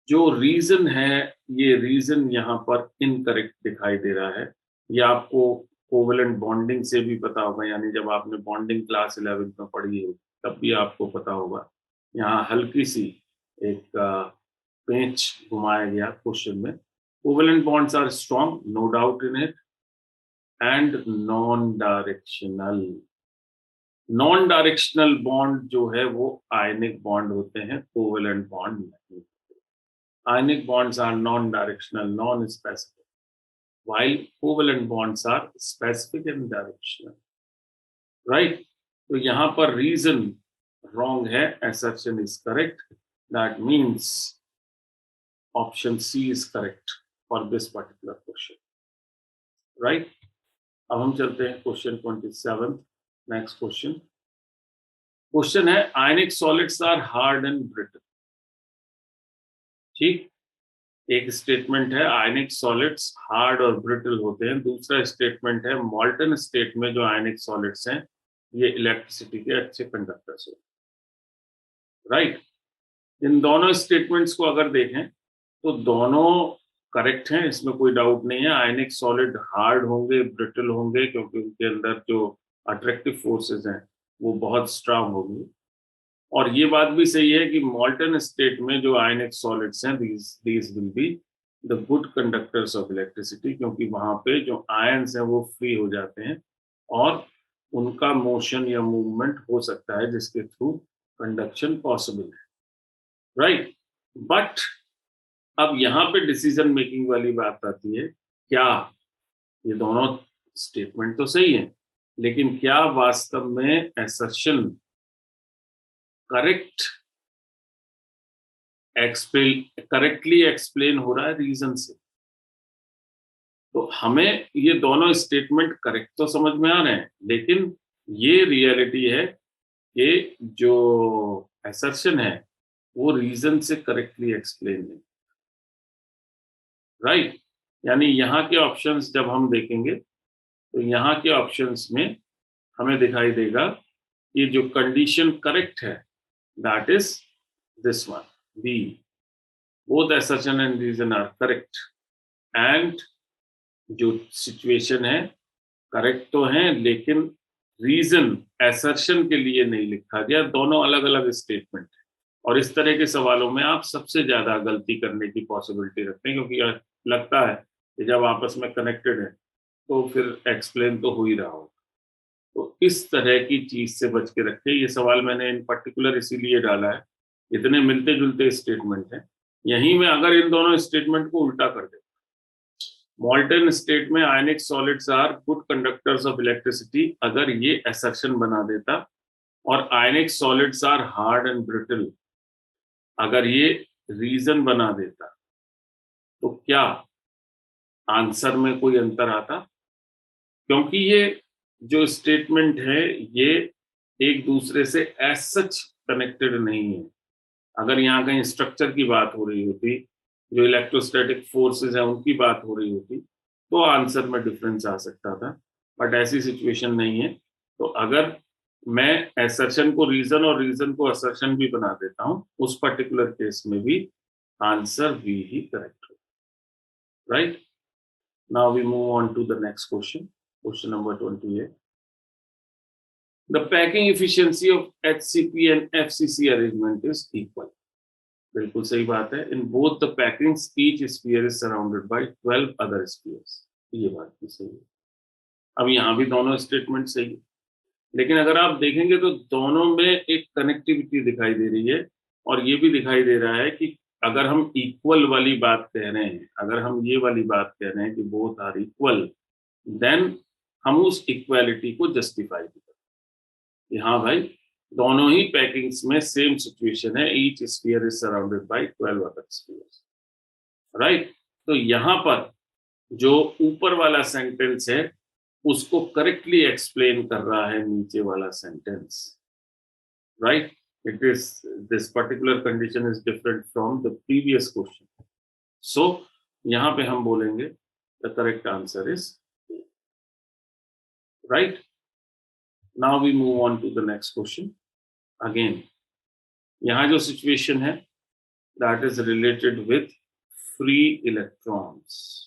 जो रीजन है, ये रीजन यहाँ पर इनकरेक्ट दिखाई दे रहा है। ये आपको कोवेलेंट बॉन्डिंग से भी पता होगा, यानी जब आपने बॉन्डिंग क्लास 11th में पढ़ी है तब भी आपको पता होगा। यहाँ हल्की सी एक पेंच घुमाया गया क्वेश्चन में। Covalent bonds are strong, no doubt in it, and non directional. Non directional bond जो है वो आयनिक बॉन्ड होते हैं, कोवेलेंट बॉन्ड नहीं। Ionic bonds are non directional, non specific. while covalent bonds are specific and directional. Right? तो यहाँ पर reason wrong है, assertion is correct. That means option C is correct for this particular question. Right? अब हम चलते हैं क्वेश्चन 27. नेक्स्ट क्वेश्चन है ionic solids are hard and brittle. ठीक, एक स्टेटमेंट है आयनिक सॉलिड्स हार्ड और ब्रिटल होते हैं, दूसरा स्टेटमेंट है मॉल्टन स्टेट में जो आयनिक सॉलिड्स हैं ये इलेक्ट्रिसिटी के अच्छे कंडक्टर्स होते हैं. राइट, इन दोनों स्टेटमेंट्स को अगर देखें तो दोनों करेक्ट हैं, इसमें कोई डाउट नहीं है. आयनिक सॉलिड हार्ड होंगे, ब्रिटल होंगे, क्योंकि उनके अंदर जो अट्रैक्टिव फोर्सेस हैं वो बहुत स्ट्रांग होंगे. और ये बात भी सही है कि मॉल्टन स्टेट में जो आयनिक सॉलिड्स हैं these will be the good conductors of electricity, क्योंकि वहां पे जो आयंस हैं वो फ्री हो जाते हैं और उनका मोशन या मूवमेंट हो सकता है जिसके थ्रू कंडक्शन पॉसिबल है. राइट, बट अब यहाँ पे डिसीजन मेकिंग वाली बात आती है. क्या ये दोनों स्टेटमेंट तो सही है, लेकिन क्या वास्तव में असर्शन करेक्टली एक्सप्लेन हो रहा है रीजन से? तो हमें ये दोनों स्टेटमेंट करेक्ट तो समझ में आ रहे हैं, लेकिन ये रियलिटी है कि जो असर्शन है वो रीजन से करेक्टली एक्सप्लेन नहीं. राइट, यानी यहाँ के ऑप्शंस जब हम देखेंगे तो यहाँ के ऑप्शंस में हमें दिखाई देगा कि जो कंडीशन करेक्ट है that is this one, B. Both assertion and reason are correct, and जो सिचुएशन है करेक्ट तो है, लेकिन रीजन असर्शन के लिए नहीं लिखा गया. दोनों अलग अलग स्टेटमेंट है, और इस तरह के सवालों में आप सबसे ज्यादा गलती करने की पॉसिबिलिटी रखते हैं, क्योंकि लगता है कि जब आपस में कनेक्टेड है तो फिर एक्सप्लेन तो हो ही रहा हो. तो इस तरह की चीज से बच के रखें. ये सवाल मैंने इन पर्टिकुलर इसीलिए डाला है, इतने मिलते जुलते स्टेटमेंट हैं. यहीं में अगर इन दोनों स्टेटमेंट को उल्टा कर दे, मॉल्टन स्टेट में ionic solids are good conductors of electricity, अगर ये असर्शन बना देता, और ionic solids are hard and brittle अगर ये रीजन बना देता, तो क्या आंसर में कोई अंतर आता? क्योंकि ये जो स्टेटमेंट है ये एक दूसरे से एज सच कनेक्टेड नहीं है. अगर यहाँ कहीं स्ट्रक्चर की बात हो रही होती, जो इलेक्ट्रोस्टैटिक फोर्सेस हैं उनकी बात हो रही होती, तो आंसर में डिफरेंस आ सकता था, बट ऐसी सिचुएशन नहीं है. तो अगर मैं असर्शन को रीजन और रीजन को असर्शन भी बना देता हूं, उस पर्टिकुलर केस में भी आंसर भी ही करेक्ट हो. Right, now we move on to the next question number 28. The packing efficiency of HCP and FCC arrangement is equal. बिल्कुल सही बात है. In both the packings, each sphere is surrounded by 12 other spheres. ये बात भी सही है. अब यहाँ भी दोनों स्टेटमेंट सही है, लेकिन अगर आप देखेंगे तो दोनों में एक कनेक्टिविटी दिखाई दे रही है, और ये भी दिखाई दे रहा है कि अगर हम इक्वल वाली बात कह रहे हैं, अगर हम ये वाली बात कह रहे हैं कि बोथ आर इक्वल, देन हम उस इक्वालिटी को जस्टिफाई भी करते हैं कि हाँ भाई, दोनों ही पैकिंग्स में सेम सिचुएशन है. Each sphere is surrounded by 12 other spheres. Right, तो यहाँ पर जो ऊपर वाला सेंटेंस है उसको करेक्टली एक्सप्लेन कर रहा है नीचे वाला sentence. Right, it is this particular condition is different from the previous question. So यहाँ पे हम बोलेंगे the correct answer is right. Now we move on to the next question. Again यहाँ जो सिचुएशन है that is related with free electrons.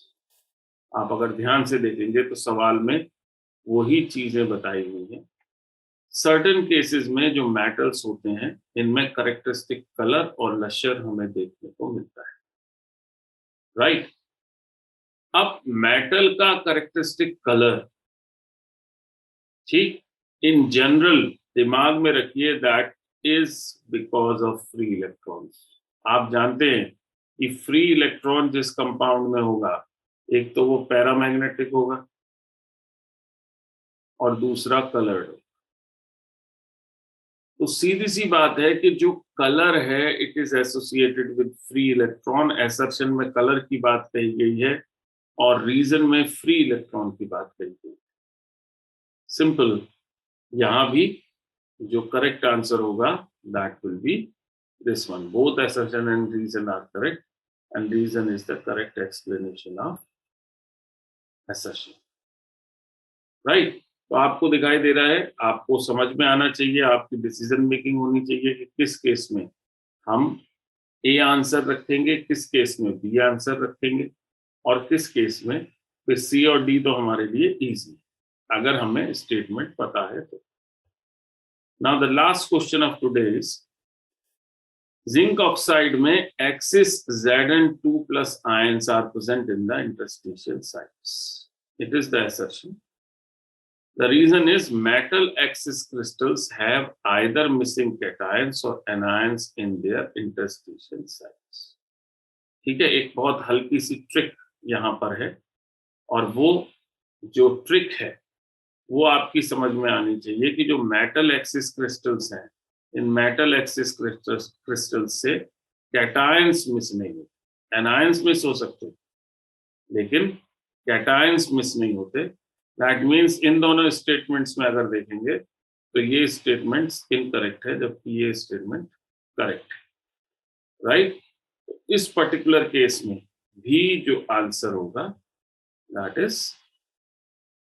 आप अगर ध्यान से देखेंगे तो सवाल में वही चीजें बताई हुई हैं. सर्टेन केसेस में जो मेटल्स होते हैं इनमें करेक्टरिस्टिक कलर और लशर हमें देखने को मिलता है. राइट, अब मेटल का करेक्टरिस्टिक कलर, ठीक, इन जनरल दिमाग में रखिए that is because of free electrons. आप जानते हैं कि फ्री इलेक्ट्रॉन जिस कंपाउंड में होगा एक तो वो पैरामैग्नेटिक होगा और दूसरा कलर्ड। तो सीधी सी बात है कि जो कलर है it is associated with free electron. Assertion में कलर की बात कही गई है और रीजन में फ्री इलेक्ट्रॉन की बात कही गई है। सिंपल। यहां भी जो करेक्ट आंसर होगा that will B this one. Both assertion and reason are correct and reason is the correct explanation of assertion, right? तो आपको दिखाई दे रहा है, आपको समझ में आना चाहिए, आपकी डिसीजन मेकिंग होनी चाहिए कि किस केस में हम ए आंसर रखेंगे, किस केस में बी आंसर रखेंगे और किस केस में फिर सी और डी तो हमारे लिए इजी अगर हमें स्टेटमेंट पता है तो। Now the last question of today is zinc oxide में axis Zn2 plus ions are present in the interstitial sites. It is the assertion. The reason is metal axis crystals have either missing cations or anions in their interstitial sites. ठीक है, एक बहुत हल्की सी ट्रिक यहाँ पर है और वो जो ट्रिक है वो आपकी समझ में आनी चाहिए कि जो मेटल एक्सिस क्रिस्टल्स हैं, इन मेटल एक्सिस क्रिस्टल्स से कैटायंस मिस नहीं होते। एनायंस मिस हो सकते लेकिन कैटायंस मिस नहीं होते। दैट मीन्स इन दोनों स्टेटमेंट्स में अगर देखेंगे तो ये स्टेटमेंट्स इनकरेक्ट है जबकि ये स्टेटमेंट करेक्ट है, राइट? इस पर्टिकुलर केस में भी जो आंसर होगा that is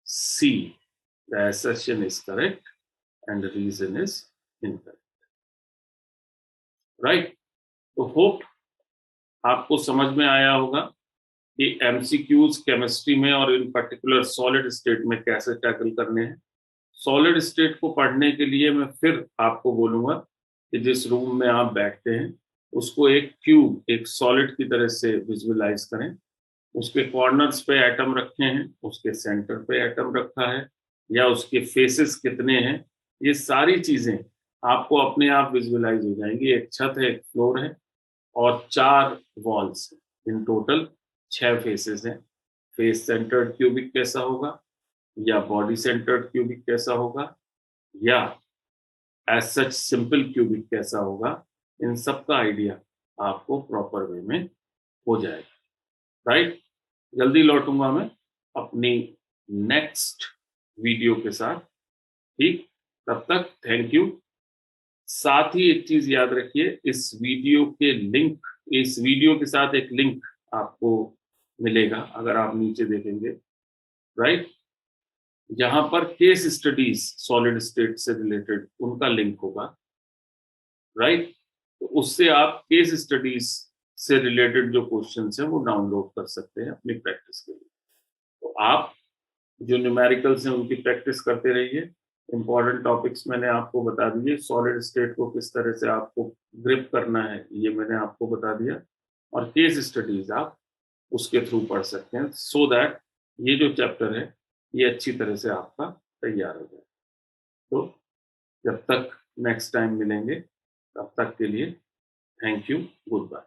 C. The assertion is correct and the reason is incorrect. Right? तो होप आपको समझ में आया होगा कि एमसीक्यूज केमिस्ट्री में और इन पर्टिकुलर सॉलिड स्टेट में कैसे टैकल करने हैं। सॉलिड स्टेट को पढ़ने के लिए मैं फिर आपको बोलूंगा कि जिस रूम में आप बैठते हैं उसको एक क्यूब, एक सॉलिड की तरह से विजुअलाइज करें। उसके कॉर्नर्स पे एटम रखे हैं, उसके सेंटर पे एटम रखा है या उसके फेसेस कितने हैं, ये सारी चीजें आपको अपने आप विजुअलाइज हो जाएंगी। एक छत है, एक फ्लोर है और 4 वॉल्स हैं। इन टोटल 6 फेसेस हैं। फेस सेंटर्ड क्यूबिक कैसा होगा या बॉडी सेंटर्ड क्यूबिक कैसा होगा या एज सच सिंपल क्यूबिक कैसा होगा, इन सब का आइडिया आपको प्रॉपर वे में हो जाएगा, राइट? जल्दी लौटूंगा मैं अपनी नेक्स्ट वीडियो के साथ, ठीक? तब तक थैंक यू। साथ ही एक चीज याद रखिए, इस वीडियो के लिंक, इस वीडियो के साथ एक लिंक आपको मिलेगा अगर आप नीचे देखेंगे, राइट? जहां पर केस स्टडीज सॉलिड स्टेट से रिलेटेड उनका लिंक होगा, राइट? तो उससे आप केस स्टडीज से रिलेटेड जो क्वेश्चंस हैं वो डाउनलोड कर सकते हैं अपनी प्रैक्टिस के लिए। तो आप जो न्यूमेरिकल्स हैं उनकी प्रैक्टिस करते रहिए। इंपॉर्टेंट टॉपिक्स मैंने आपको बता दिए, सॉलिड स्टेट को किस तरह से आपको ग्रिप करना है ये मैंने आपको बता दिया और केस स्टडीज आप उसके थ्रू पढ़ सकते हैं सो दैट ये जो चैप्टर है ये अच्छी तरह से आपका तैयार हो जाए। तो जब तक नेक्स्ट टाइम मिलेंगे तब तक के लिए थैंक यू, गुड बाय।